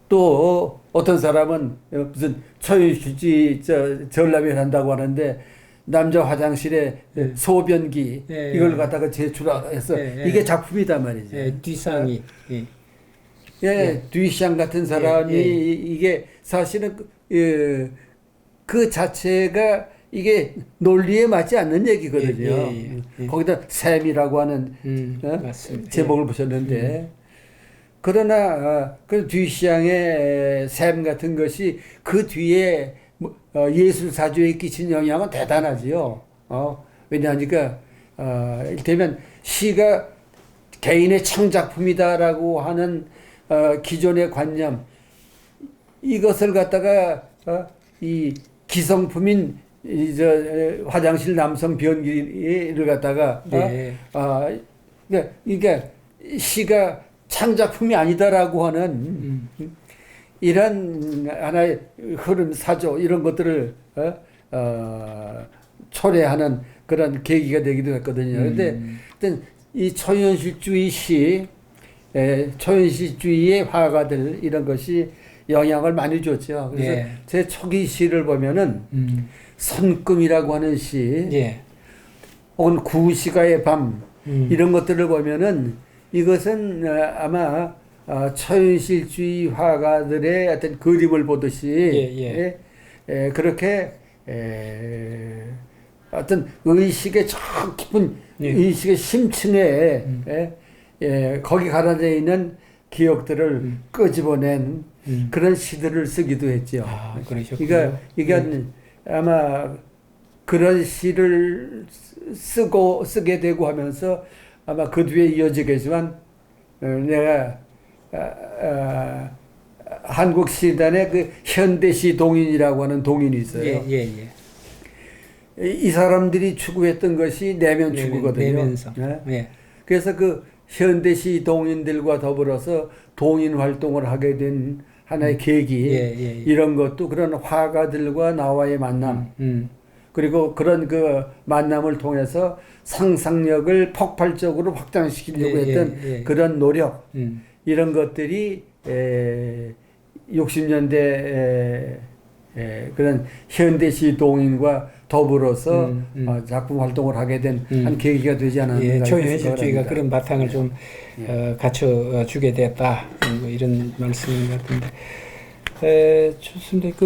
또 어떤 사람은 무슨 초현실주의 전람회 한다고 하는데 남자 화장실에 소변기 이걸 갖다가 제출해서 이게 작품이단 말이죠. 뒤상이 뒤샹 같은 사람이 이게 사실은 그 자체가 이게 논리에 맞지 않는 얘기거든요. 거기다 샘이라고 하는 제목을 붙였는데 그러나 그 뒤샹의 샘 같은 것이 그 뒤에 예술 사주에 끼친 영향은 대단하지요. 왜냐하니까 이를테면 시가 개인의 창작품이다라고 하는 기존의 관념, 이것을 갖다가 이 기성품인 화장실 남성 변기를 갖다가 그러니까 시가 창작품이 아니다라고 하는 이런 하나의 흐름, 사조 이런 것들을 초래하는 그런 계기가 되기도 했거든요. 그런데 이 초현실주의 시, 초현실주의의 화가들 이런 것이 영향을 많이 줬죠. 그래서 예. 제 초기 시를 보면은 선금이라고 하는 시, 혹은 구시가의 밤 이런 것들을 보면은 이것은 아마 초현실주의 화가들의 어떤 그림을 보듯이 그렇게 어떤 의식의 저 깊은 의식의 심층에 거기 가라져 있는 기억들을 끄집어낸 그런 시들을 쓰기도 했죠. 아, 그러셨군요. 이게 아마 그런 시를 쓰게 되고 하면서 아마 그 뒤에 이어지겠지만 내가 한국 시단의 그 현대시 동인이라고 하는 동인이 있어요. 이 사람들이 추구했던 것이 내면 추구거든요. 내면성. 그래서 그 현대시 동인들과 더불어서 동인 활동을 하게 된 하나의 계기, 이런 것도 그런 화가들과 나와의 만남, 그리고 그런 그 만남을 통해서 상상력을 폭발적으로 확장시키려고 했던 그런 노력, 이런 것들이 60년대 그런 현대시 동인과 더불어서 작품 활동을 하게 된 한 계기가 되지 않았는가. 초현실주의가 그런 바탕을 좀 갖춰주게 됐다. 뭐 이런 말씀인 것 같은데. 좋습니다.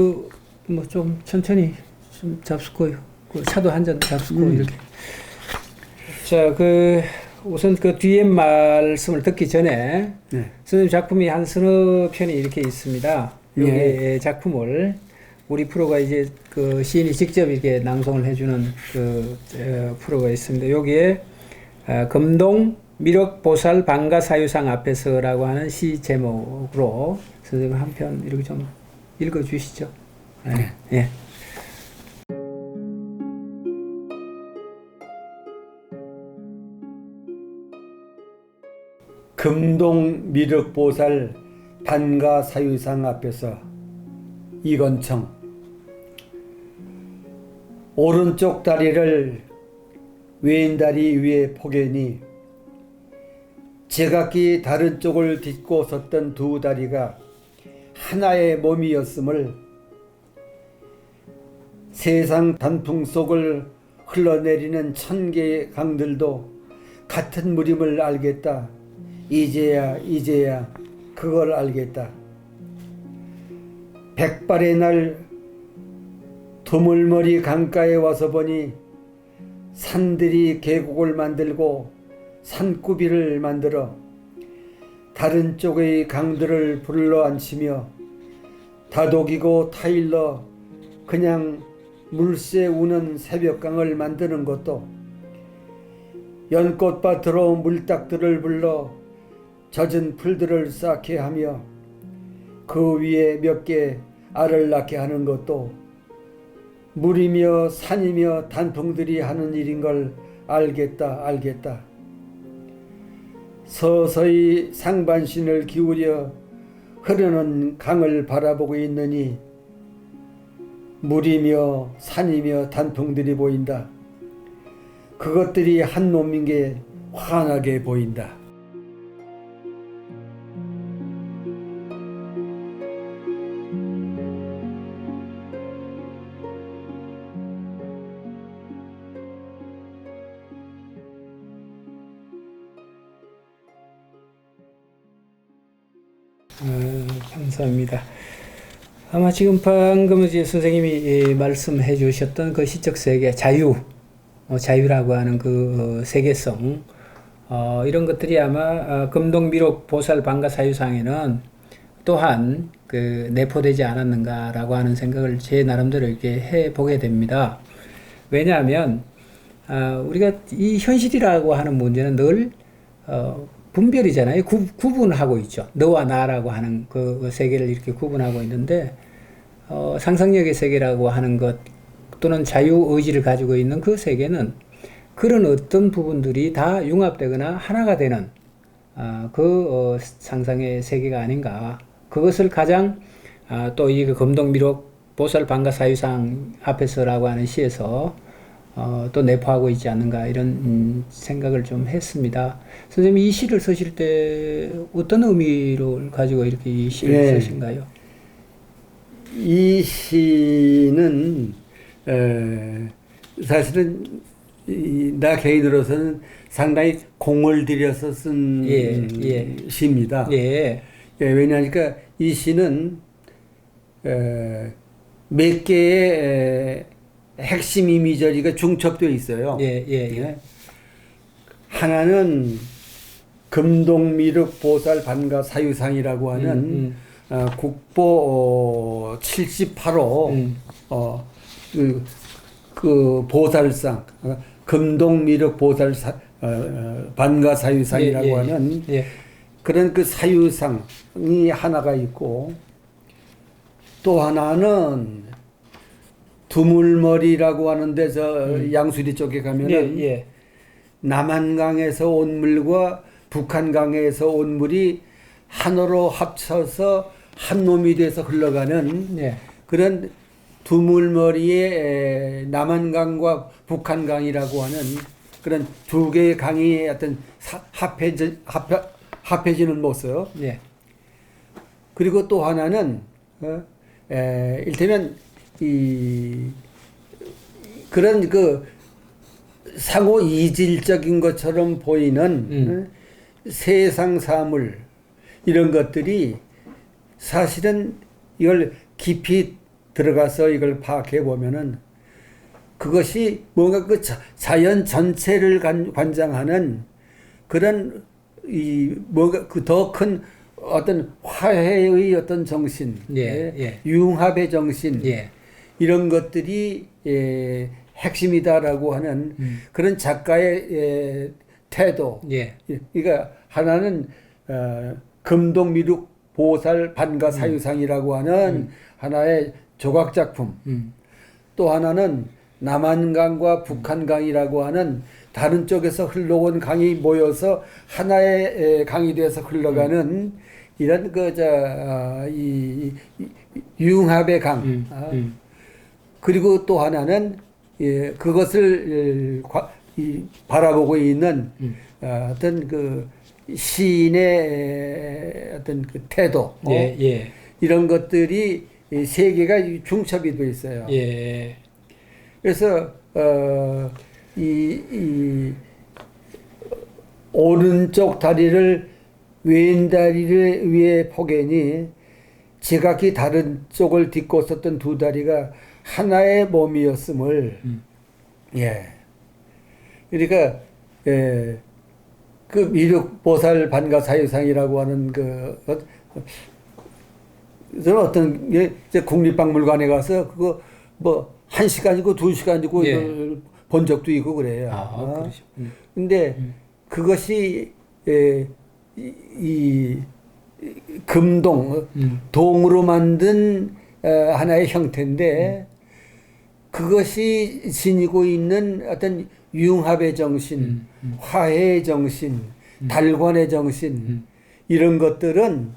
뭐 좀 천천히 좀 잡수고요. 차도 한 잔 잡수고 이렇게. 자, 우선 그 뒤에 말씀을 듣기 전에 선생님 작품이 한 서너 편이 이렇게 있습니다. 여기 작품을 우리 프로가 이제 그 시인이 직접 이렇게 낭송을 해주는 그 프로가 있습니다. 여기에 금동 미륵보살 방가사유상 앞에서라고 하는 시 제목으로 선생님 한 편 이렇게 좀 읽어주시죠. 예. 금동 미륵보살 반가사유상 앞에서 이건청. 오른쪽 다리를 왼다리 위에 포개니 제각기 다른 쪽을 딛고 섰던 두 다리가 하나의 몸이었음을 세상 단풍 속을 흘러내리는 천 개의 강들도 같은 물임을 알겠다. 이제야 그걸 알겠다. 백발의 날 두물머리 강가에 와서 보니 산들이 계곡을 만들고 산구비를 만들어 다른 쪽의 강들을 불러앉히며 다독이고 타일러 그냥 물새 우는 새벽강을 만드는 것도 연꽃밭으로 물닭들을 불러 젖은 풀들을 쌓게 하며 그 위에 몇 개 알을 낳게 하는 것도 물이며 산이며 단풍들이 하는 일인 걸 알겠다. 서서히 상반신을 기울여 흐르는 강을 바라보고 있느니 물이며 산이며 단풍들이 보인다. 그것들이 한 놈인 게 환하게 보인다. 감사합니다. 아마 지금 방금 이제 선생님이 말씀해 주셨던 그 시적 세계, 자유라고 하는 그 세계성, 이런 것들이 아마 금동미륵 보살 방가사유상에는 또한 그 내포되지 않았는가라고 하는 생각을 제 나름대로 이렇게 해 보게 됩니다. 왜냐하면 우리가 이 현실이라고 하는 문제는 늘 분별이잖아요. 구분하고 있죠. 너와 나라고 하는 그 세계를 이렇게 구분하고 있는데, 상상력의 세계라고 하는 것 또는 자유의지를 가지고 있는 그 세계는 그런 어떤 부분들이 다 융합되거나 하나가 되는 상상의 세계가 아닌가. 그것을 가장 또 이 금동미륵 보살 반가 사유상 앞에서라고 하는 시에서 또 내포하고 있지 않는가 이런 생각을 좀 했습니다. 선생님 이 시를 쓰실 때 어떤 의미를 가지고 이렇게 이 시를 쓰신가요? 이 시는 사실은 나 개인으로서는 상당히 공을 들여서 쓴 시입니다. 왜냐하니까 이 시는 몇 개의 핵심 이미저리가 중첩되어 있어요. 하나는 금동미륵 보살 반가 사유상이라고 하는 국보 78호 그 보살상 금동미륵 보살 반가 사유상이라고 하는 그런 그 사유상이 하나가 있고, 또 하나는 두물머리라고 하는데 저 양수리 쪽에 가면은 남한강에서 온 물과 북한강에서 온 물이 하나로 합쳐서 한 놈이 돼서 흘러가는 그런 두물머리의 남한강과 북한강이라고 하는 그런 두 개의 강이 어떤 합해지는 모습. 그리고 또 하나는 일테면 그런 그 상호 이질적인 것처럼 보이는 세상 사물 이런 것들이 사실은 이걸 깊이 들어가서 이걸 파악해 보면은 그것이 뭔가 그 자연 전체를 관장하는 그런 뭔가 그 더 큰 어떤 화해의 어떤 정신, 융합의 정신 이런 것들이 핵심이다라고 하는 그런 작가의 태도. 그러니까 하나는 금동미륵 보살 반가 사유상이라고 하는 하나의 조각 작품. 또 하나는 남한강과 북한강이라고 하는 다른 쪽에서 흘러온 강이 모여서 하나의 강이 돼서 흘러가는 이런 이 융합의 강. 그리고 또 하나는 그것을 바라보고 있는 어떤 그 시인의 어떤 그 태도. 이런 것들이 세 개가 중첩이 되어 있어요. 그래서 이 오른쪽 다리를 왼다리 위에 포개니 지각이 다른 쪽을 딛고 섰던 두 다리가 하나의 몸이었음을 그러니까 그 미륵 보살 반가 사유상이라고 하는 저는 어떤 국립박물관에 가서 그거 뭐 1시간이고 2시간이고 본 적도 있고 그래요. 근데 그것이 이 금동 동으로 만든 하나의 형태인데 그것이 지니고 있는 어떤 융합의 정신, 화해의 정신, 달관의 정신 이런 것들은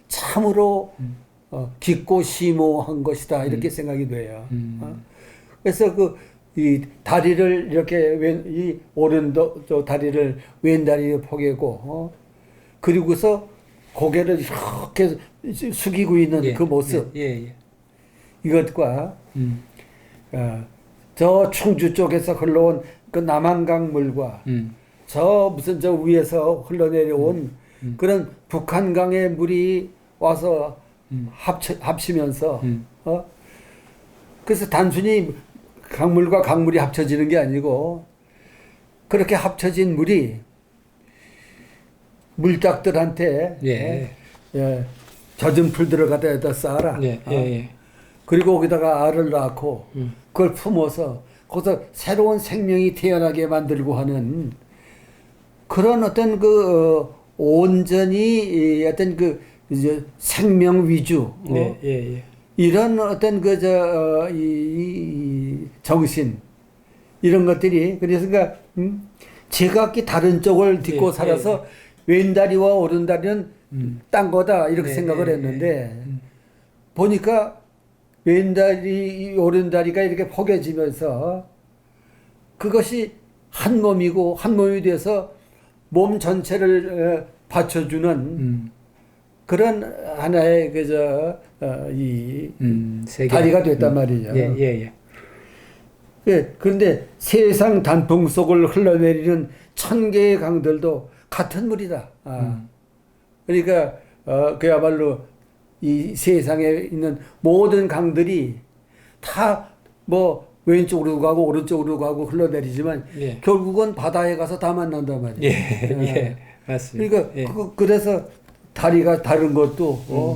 참으로 깊고 심오한 것이다 이렇게 생각이 돼요. 그래서 이 다리를 이렇게 이 오른쪽 다리를 왼 다리에 포개고 그리고서 고개를 이렇게 숙이고 있는 그 모습 이것과 저 충주 쪽에서 흘러온 그 남한강 물과 저 위에서 흘러내려온 그런 북한강의 물이 와서 합치면서 그래서 단순히 강물과 강물이 합쳐지는 게 아니고 그렇게 합쳐진 물이 물닭들한테 젖은 풀 들어가다 쌓아라. 그리고 거기다가 알을 낳고 그걸 품어서 거기서 새로운 생명이 태어나게 만들고 하는 그런 어떤 온전히 어떤 그 이제 생명 위주 네, 예, 예. 이런 어떤 이 정신 이런 것들이 그래서 그러니까 제각기 다른 쪽을 딛고 네, 살아서 왼다리와 오른다리는 딴 거다 이렇게 네, 생각을 네, 했는데 보니까 왼다리 오른다리가 이렇게 포개지면서 그것이 한 몸이고 한 몸이 돼서 몸 전체를 받쳐주는 그런 하나의 이 다리가 됐단 말이죠. 예, 예, 예. 예, 그런데 세상 단풍 속을 흘러내리는 천 개의 강들도 같은 물이다. 그러니까 그야말로 이 세상에 있는 모든 강들이 다 뭐 왼쪽으로 가고 오른쪽으로 가고 흘러내리지만 예. 결국은 바다에 가서 다 만난단 말이에요. 예, 예, 맞습니다. 그러니까 예. 그래서 다리가 다른 것도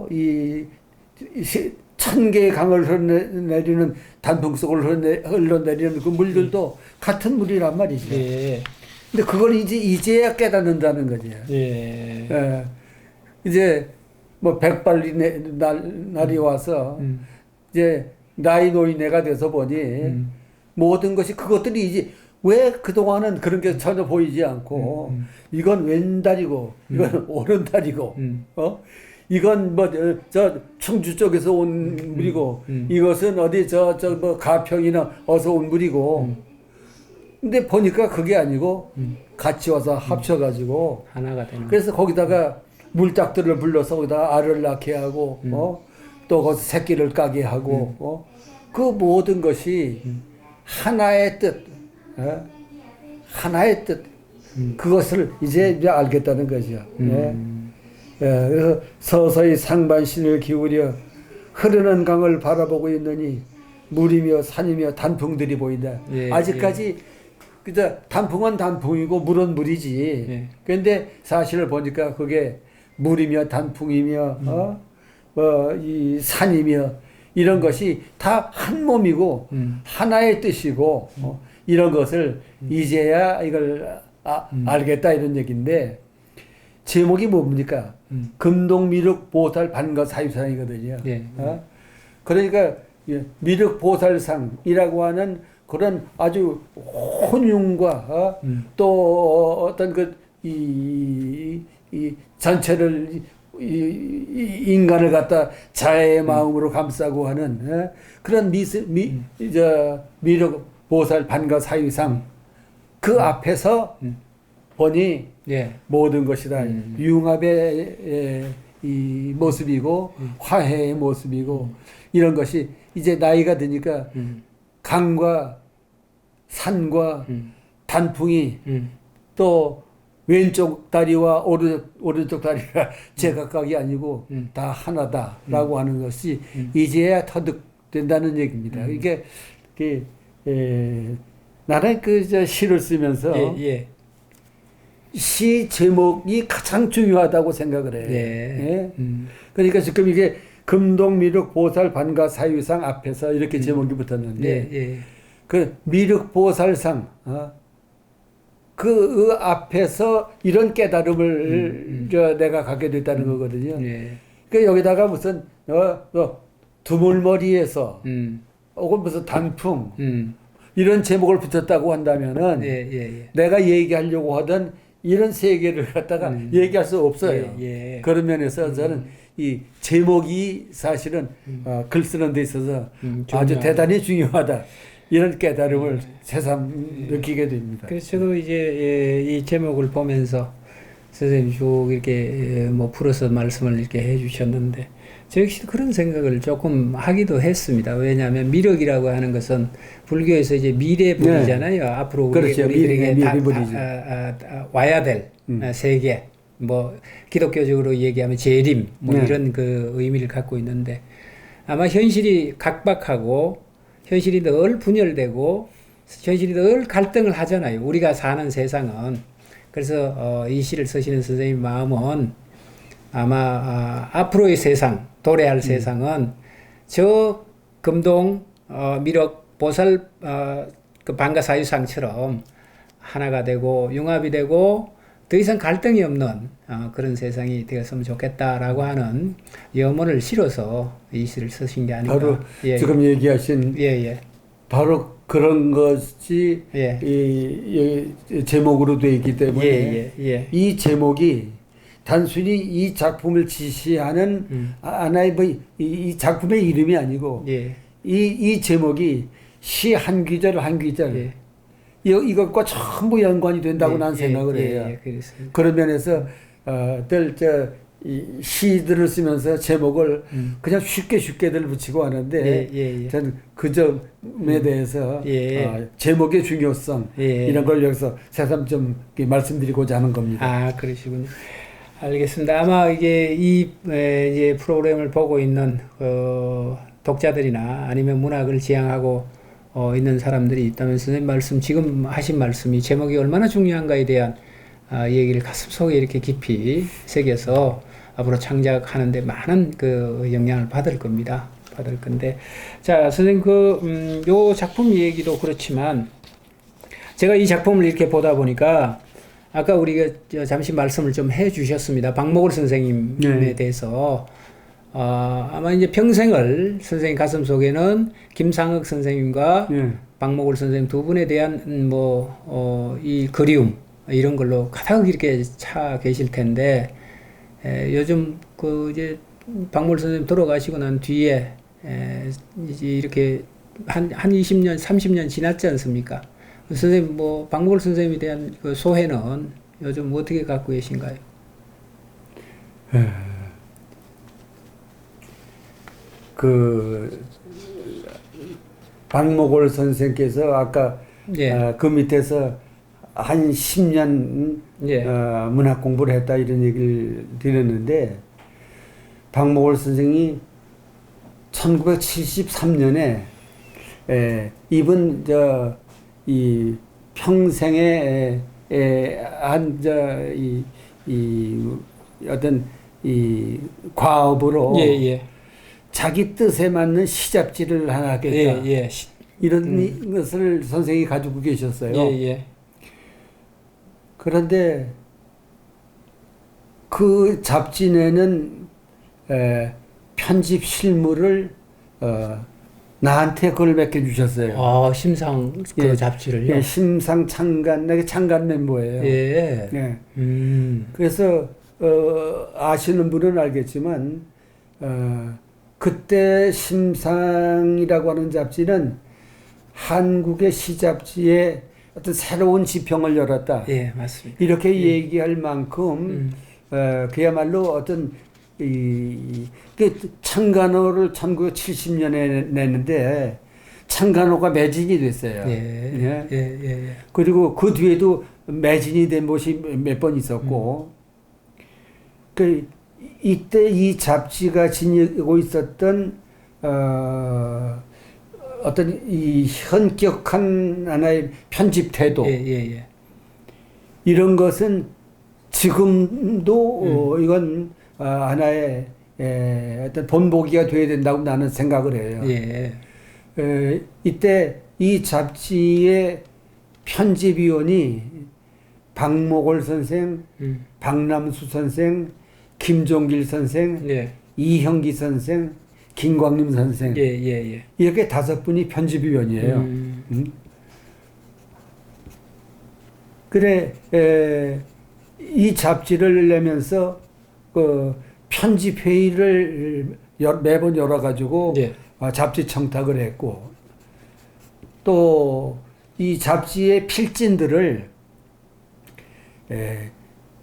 이 천 개의 강을 흘러내리는 단풍 속을 흘러내리는 그 물들도 같은 물이란 말이죠. 예. 근데 그걸 이제야 깨닫는다는 거죠. 예. 예. 이제 뭐 백발이 날이 와서 이제 나이 노인네가 돼서 보니 모든 것이 그것들이 이제 왜 그동안은 그런 게 전혀 보이지 않고 이건 왼다리고 이건 오른다리고 이건 뭐 저 충주 쪽에서 온 물이고 이것은 어디 저 뭐 가평이나 어서 온 물이고 근데 보니까 그게 아니고 같이 와서 합쳐가지고 하나가 되는. 그래서 거기다가 물닭들을 불러서 거기다 알을 낳게 하고 또 거기서 새끼를 까게 하고 그 모든 것이 하나의 뜻 하나의 뜻 그것을 이제 알겠다는 거죠. 그래서 서서히 상반신을 기울여 흐르는 강을 바라보고 있느니 물이며 산이며 단풍들이 보인다. 예, 아직까지 그저 단풍은 단풍이고 물은 물이지. 예. 그런데 사실을 보니까 그게 물이며 단풍이며 이 산이며 이런 것이 다 한 몸이고 하나의 뜻이고 이런 것을 이제야 이걸 알겠다 이런 얘기인데 제목이 뭡니까? 금동미륵 보살 반거 사유상이거든요. 예. 그러니까 미륵보살상이라고 하는 그런 아주 혼용과 또 어떤 이 전체를 인간을 갖다 자애의 마음으로 감싸고 하는 그런 미륵 보살 반가 사유상 그 앞에서 보니 예. 모든 것이 다 융합의 이 모습이고 화해의 모습이고 이런 것이 이제 나이가 드니까 강과 산과 단풍이 또 왼쪽 다리와 오른쪽 다리가 제각각이 아니고 다 하나다라고 하는 것이 이제야 터득된다는 얘기입니다. 이게 나는 시를 쓰면서 예. 시 제목이 가장 중요하다고 생각을 해요. 예. 그러니까 지금 이게 금동미륵 보살 반가 사유상 앞에서 이렇게 제목이 붙었는데 예. 그 미륵 보살상 그 앞에서 이런 깨달음을 내가 갖게 됐다는 거거든요. 예. 그 여기다가 무슨 두물머리에서 혹은 무슨 단풍 이런 제목을 붙였다고 한다면은 예. 내가 얘기하려고 하던 이런 세계를 갖다가 얘기할 수 없어요. 예. 그런 면에서 저는 이 제목이 사실은 글 쓰는 데 있어서 아주 대단히 중요하다. 이런 깨달음을 새삼 느끼게 됩니다. 그래서 저도 이제 이 제목을 보면서 선생님 쭉 이렇게 뭐 풀어서 말씀을 이렇게 해주셨는데 저 역시 그런 생각을 조금 하기도 했습니다. 왜냐하면 미륵이라고 하는 것은 불교에서 이제 미래불이잖아요. 앞으로 그렇죠. 우리들에게 미래불이죠. 와야 될 세계, 뭐 기독교적으로 얘기하면 재림, 뭐 이런 그 의미를 갖고 있는데 아마 현실이 각박하고 현실이 늘 분열되고 현실이 늘 갈등을 하잖아요. 우리가 사는 세상은. 그래서 이 시를 쓰시는 선생님 마음은 아마 앞으로의 세상, 도래할 세상은 저 금동 미륵 보살 그 반가사유상처럼 하나가 되고 융합이 되고 더 이상 갈등이 없는 그런 세상이 되었으면 좋겠다라고 하는 염원을 실어서 이 시를 쓰신 게 아닌가. 바로 예, 지금 얘기하신 예. 바로 그런 것이 예. 이 제목으로 되어 있기 때문에 예. 이 제목이 단순히 이 작품을 지시하는 하나의 이 작품의 이름이 아니고 예. 이 제목이 시 한 귀절 한 귀절 예. 이것과 전부 연관이 된다고 난 생각을 예, 해요. 그렇습니다. 그런 면에서 이 시들을 쓰면서 제목을 그냥 쉽게들 붙이고 하는데 저는 그 점에 대해서 제목의 중요성 이런 걸 여기서 새삼 좀 말씀드리고자 하는 겁니다. 아, 그러시군요. 알겠습니다. 아마 이게 이제 프로그램을 보고 있는 독자들이나 아니면 문학을 지향하고 있는 사람들이 있다면 선생님 지금 하신 말씀이 제목이 얼마나 중요한가에 대한 얘기를 가슴속에 이렇게 깊이 새겨서 앞으로 창작하는데 많은 그 영향을 받을 겁니다. 받을 건데, 자, 선생님 요 작품 얘기도 그렇지만 제가 이 작품을 이렇게 보다 보니까 아까 우리가 잠시 말씀을 좀 해주셨습니다. 박목월 선생님에 대해서 아마 이제 평생을 선생님 가슴 속에는 김상흑 선생님과 박목월 선생님 두 분에 대한 이 그리움 이런 걸로 가득 이렇게 차 계실 텐데 요즘 이제 박목월 선생님 돌아가시고 난 뒤에 이제 이렇게 한 20년, 30년 지났지 않습니까? 선생님 박목월 선생님에 대한 그 소회는 요즘 어떻게 갖고 계신가요? 박목월 선생께서 아까 그 밑에서 한 10년 문학 공부를 했다 이런 얘기를 드렸는데 박목월 선생이 1973년에 이분 이 평생에 어떤 이 과업으로 자기 뜻에 맞는 시잡지를 하나 하겠다. 이런 것을 선생이 가지고 계셨어요. 그런데 그 잡지 내는 편집 실무를 나한테 그걸 맡겨주셨어요. 심상 그 잡지를요? 심상 창간 멤버예요. 그래서 아시는 분은 알겠지만 그때 심상이라고 하는 잡지는 한국의 시잡지에 어떤 새로운 지평을 열었다. 맞습니다. 이렇게 얘기할 만큼 그야말로 어떤 창간호를 1970년에 냈는데 창간호가 매진이 됐어요. 그리고 그 뒤에도 매진이 된 곳이 몇 번 있었고 이때 이 잡지가 지니고 있었던 어떤 이 현격한 하나의 편집 태도 이런 것은 지금도 이건 하나의 어떤 본보기가 돼야 된다고 나는 생각을 해요. 이때 이 잡지의 편집위원이 박목월 선생, 박남수 선생, 김종길 선생, 이형기 선생, 김광림 선생 이렇게 5분이 편집위원이에요. 그래 이 잡지를 내면서 그 편집회의를 매번 열어가지고 잡지 청탁을 했고 또 이 잡지의 필진들을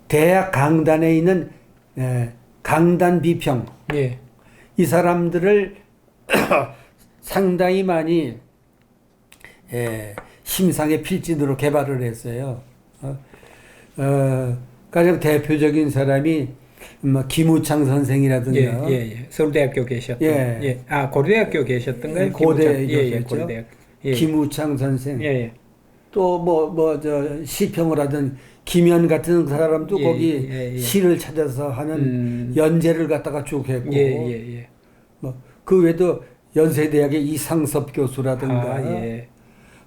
대학 강단에 있는 강단 비평 이 사람들을 상당히 많이 심상의 필진으로 개발을 했어요. 가장 대표적인 사람이 김우창 선생이라든가 서울대학교 계셨던 고려대학교 계셨던가요? 고대에 계셨죠. 고려대학교. 김우창 선생 또 시평을 하던 김현 같은 사람도 거기 시를 찾아서 하는 연재를 갖다가 쭉 했고 그 외에도 연세대학의 이상섭 교수라든가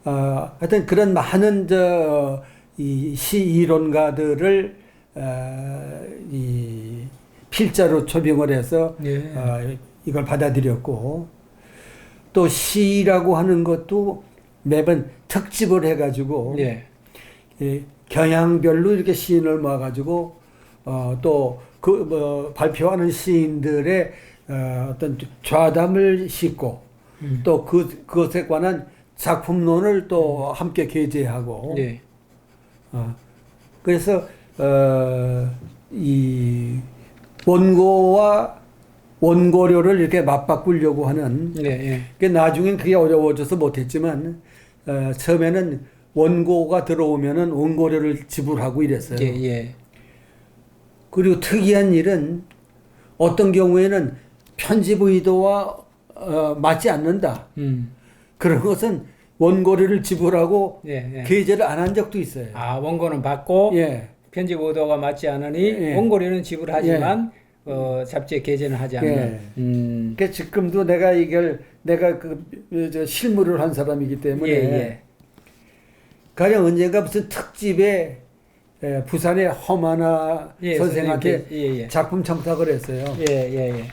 하여튼 그런 많은 이 시 이론가들을 이 필자로 초빙을 해서 예. 이걸 받아들였고 또 시라고 하는 것도 매번 특집을 해가지고 예. 경향별로 이렇게 시인을 모아가지고 또 그 발표하는 시인들의 어떤 좌담을 싣고 또 그것에 관한 작품론을 또 함께 게재하고 예. 그래서 이 원고와 원고료를 이렇게 맞바꾸려고 하는 예. 그 나중엔 그게 어려워져서 못했지만 처음에는 원고가 들어오면은 원고료를 지불하고 이랬어요. 예. 그리고 특이한 일은 어떤 경우에는 편집 의도와 맞지 않는다. 그런 것은 원고료를 지불하고 예. 게재를 안 한 적도 있어요. 아, 원고는 받고 예. 편집 의도가 맞지 않으니 예. 원고료는 지불하지만 잡지에 게재는 하지 않는. 예. 그러니까 지금도 내가 저 실무를 한 사람이기 때문에 예. 가령 언젠가 무슨 특집에 부산의 허만화 예, 선생한테 예. 작품 청탁을 했어요. 예.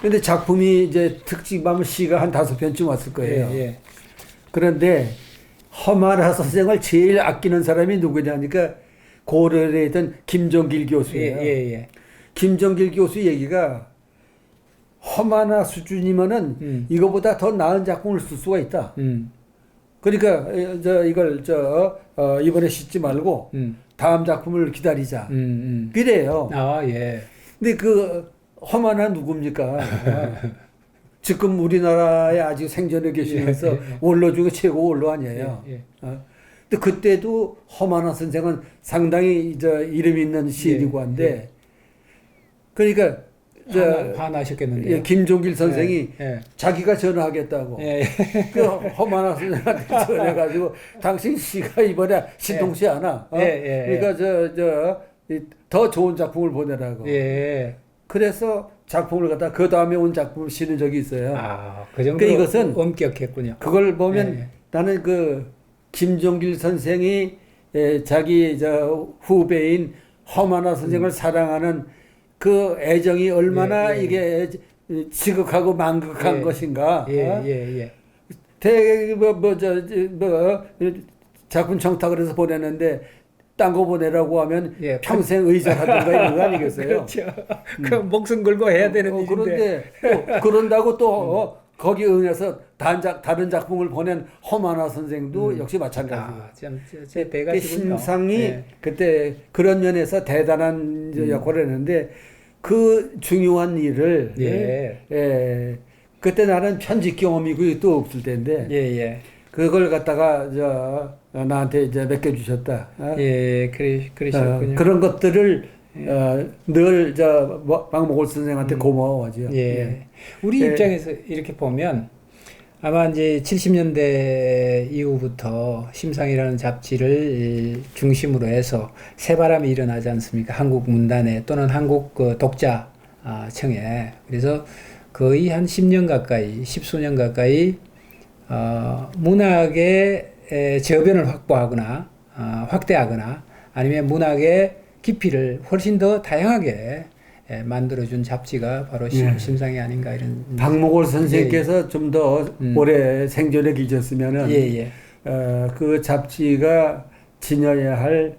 근데 작품이 이제 특집하면 시가 한 5편쯤 왔을 거예요. 예. 그런데 허만화 선생을 제일 아끼는 사람이 누구냐니까 고려에 있던 김종길 교수예요. 예. 김종길 교수 얘기가 허만화 수준이면은 이거보다 더 나은 작품을 쓸 수가 있다. 그러니까 이번에 싣지 말고 다음 작품을 기다리자. 그래요. 아, 예. 근데 그 허만화 누굽니까? 지금 우리나라에 아직 생전에 계시면서 원로 중에 최고 원로 아니에요. 근데 그때도 허만화 선생은 상당히 이름 있는 시인이고 한데 그러니까 화나셨겠는데요. 예, 김종길 선생이 자기가 전화하겠다고. 그 허만화 선생한테 전해가지고 당신 시가 이번에 신동시 하나. 그러니까 더 좋은 작품을 보내라고. 그래서 작품을 갖다 그 다음에 온 작품을 실은 적이 있어요. 아, 그 정도 이것은 엄격했군요. 그걸 보면 나는 그 김종길 선생이 자기 후배인 허만화 선생을 사랑하는 그 애정이 얼마나 이게 지극하고 만극한 것인가. 작품 청탁을 해서 보내는데 딴 거 보내라고 하면 평생 의절하든가 이런 거 아니겠어요? 그렇죠. 그 목숨 걸고 해야 되는 일인데. 그런데 또 그런다고 또 거기 응해서 다른 작품을 보낸 허만화 선생도 역시 마찬가지고. 제 배가 심상이 그때 그런 면에서 대단한 역할을 했는데 그 중요한 일을 그때 나는 편집 경험이고 또 없을 텐데 그걸 갖다가 나한테 이제 맡겨주셨다. 그러셨군요. 그런 것들을 늘 박목월 선생한테 고마워하죠. 우리 입장에서 이렇게 보면 아마 이제 70년대 이후부터 심상이라는 잡지를 중심으로 해서 새바람이 일어나지 않습니까? 한국 문단에 또는 한국 그 독자청에. 그래서 거의 한 10년 가까이, 10수년 가까이 문학의 저변을 확보하거나 확대하거나 아니면 문학의 깊이를 훨씬 더 다양하게 만들어준 잡지가 바로 심상이 아닌가 이런. 박목월 선생께서 좀 더 오래 생전에 계셨으면은 그 잡지가 지녀야 할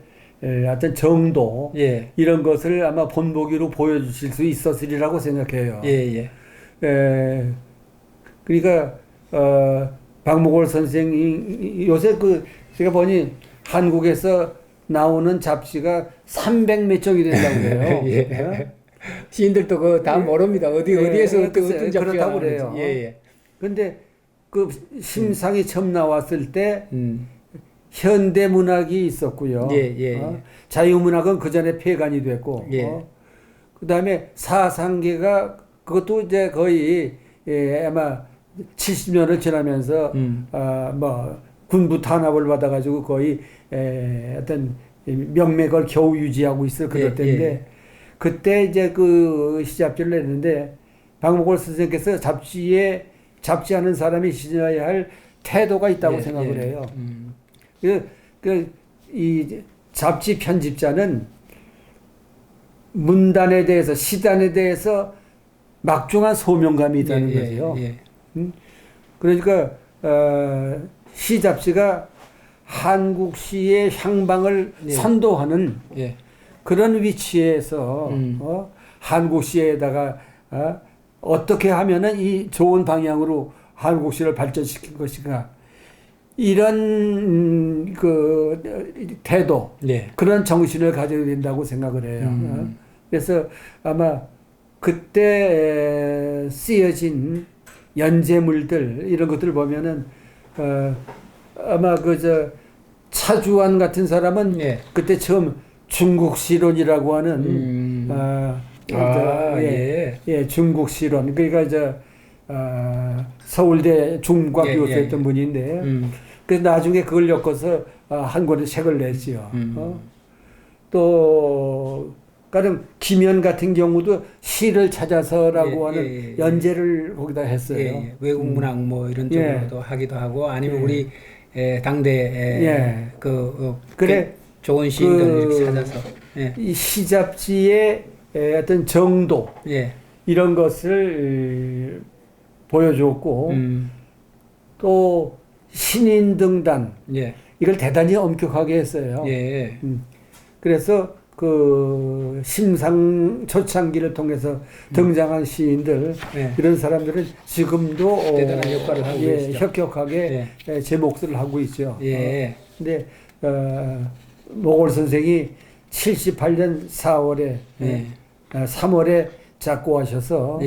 어떤 정도 이런 것을 아마 본보기로 보여주실 수 있었으리라고 생각해요. 그러니까 박목월 선생이 요새 제가 보니 한국에서 나오는 잡지가 300몇 종이 된다고 그래요. 시인들도 그 다 모릅니다. 어디에서 어떤 잡지가 그렇다고 그래요. 근데 그 심상이 처음 나왔을 때 현대 문학이 있었고요. 자유문학은 그 전에 폐간이 됐고, 그 다음에 사상계가 그것도 이제 거의 아마 70년을 지나면서 군부 탄압을 받아가지고 거의 어떤 명맥을 겨우 유지하고 있을 그럴 때인데 그때 이제 그 시잡지를 냈는데 박목월 선생께서 잡지하는 사람이 지녀야 할 태도가 있다고 생각을 해요. 이 잡지 편집자는 문단에 대해서 시단에 대해서 막중한 소명감이 있다는 거죠. 그러니까 시 잡지가 한국 시의 향방을 선도하는 그런 위치에서 한국 시에다가 어떻게 하면은 이 좋은 방향으로 한국 시를 발전시킬 것인가 이런 그 태도 그런 정신을 가져야 된다고 생각을 해요. 그래서 아마 그때 쓰여진 연재물들 이런 것들을 보면은 아마 그저 차주환 같은 사람은 그때 처음 중국시론이라고 하는 중국시론 그러니까 서울대 중국과 교수했던 분인데 그래서 나중에 그걸 엮어서 한 권의 책을 냈지요. 또 가령 김현 같은 경우도 시를 찾아서라고 하는 연재를 거기다 했어요. 외국 문학 뭐 이런 쪽으로도 하기도 하고 아니면 우리 당대 그래 좋은 시인들 이렇게 찾아서 이 시 잡지의 어떤 정도 이런 것을 보여줬고 또 신인 등단 이걸 대단히 엄격하게 했어요. 그래서 그 심상 초창기를 통해서 등장한 시인들 이런 사람들은 지금도 대단한 역할을 하고 계시죠. 혁혁하게 제 몫을 하고 있죠. 근데 모골 선생이 78년 4월에 3월에 작고하셔서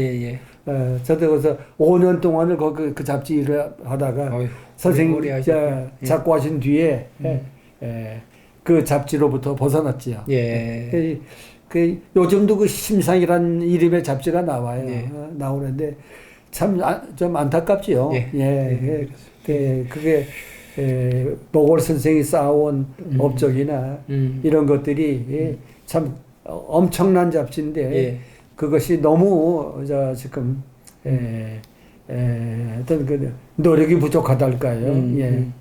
저도 그래서 5년 동안을 그 잡지 일을 하다가 선생님 작고하신 뒤에 그 잡지로부터 벗어났지요. 그 요즘도 그 심상이라는 이름의 잡지가 나와요. 나오는데 참 좀 안타깝지요. 그게 모골 선생이 쌓아온 업적이나 이런 것들이 참 엄청난 잡지인데 그것이 너무 지금 어떤 그 노력이 부족하달까요.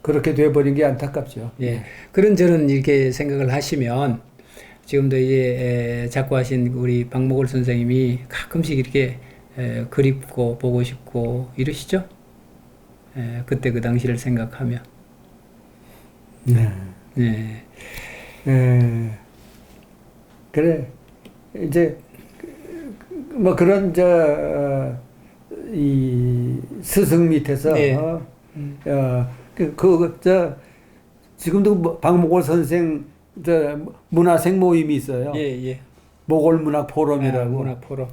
그렇게 돼버린 게 안타깝죠. 그런 저는 이렇게 생각을 하시면 지금도 이제 작고하신 우리 박목월 선생님이 가끔씩 이렇게 그립고 보고 싶고 이러시죠? 그때 그 당시를 생각하면. 그래 이제 뭐 그런 이 스승 밑에서 지금도 박목월 선생 문화생 모임이 있어요. 목월 문학 포럼이라고. 문학 포럼.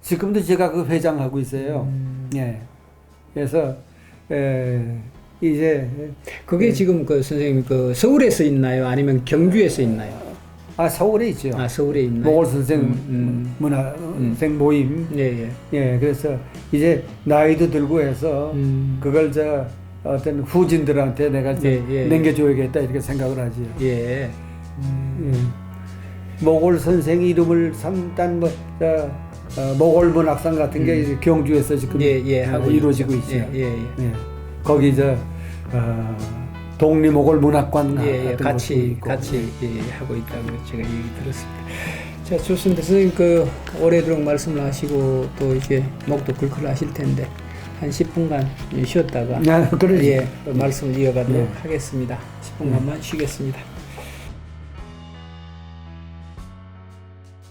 지금도 제가 그 회장하고 있어요. 그래서 이제 그게 지금 그 선생님 그 서울에서 있나요? 아니면 경주에서 있나요? 서울에 있죠. 서울에 있나요? 목월 선생 문화생 모임. 그래서 이제 나이도 들고 해서 그걸 어떤 후진들한테 내가 남겨줘야겠다 이렇게 생각을 하지. 목월 선생 이름을 삼단 목월 문학상 같은 게 이제 경주에서 지금 하고 이루어지고 있죠. 거기 독립목월 문학관 같이 하고 있다고 제가 얘기 들었습니다. 자, 좋습니다. 선생님 그 오래도록 말씀을 하시고 또 이렇게 목도 긁고 하실 텐데 한 10분간 쉬었다가 말씀을 이어가도록 하겠습니다. 10분간만 쉬겠습니다.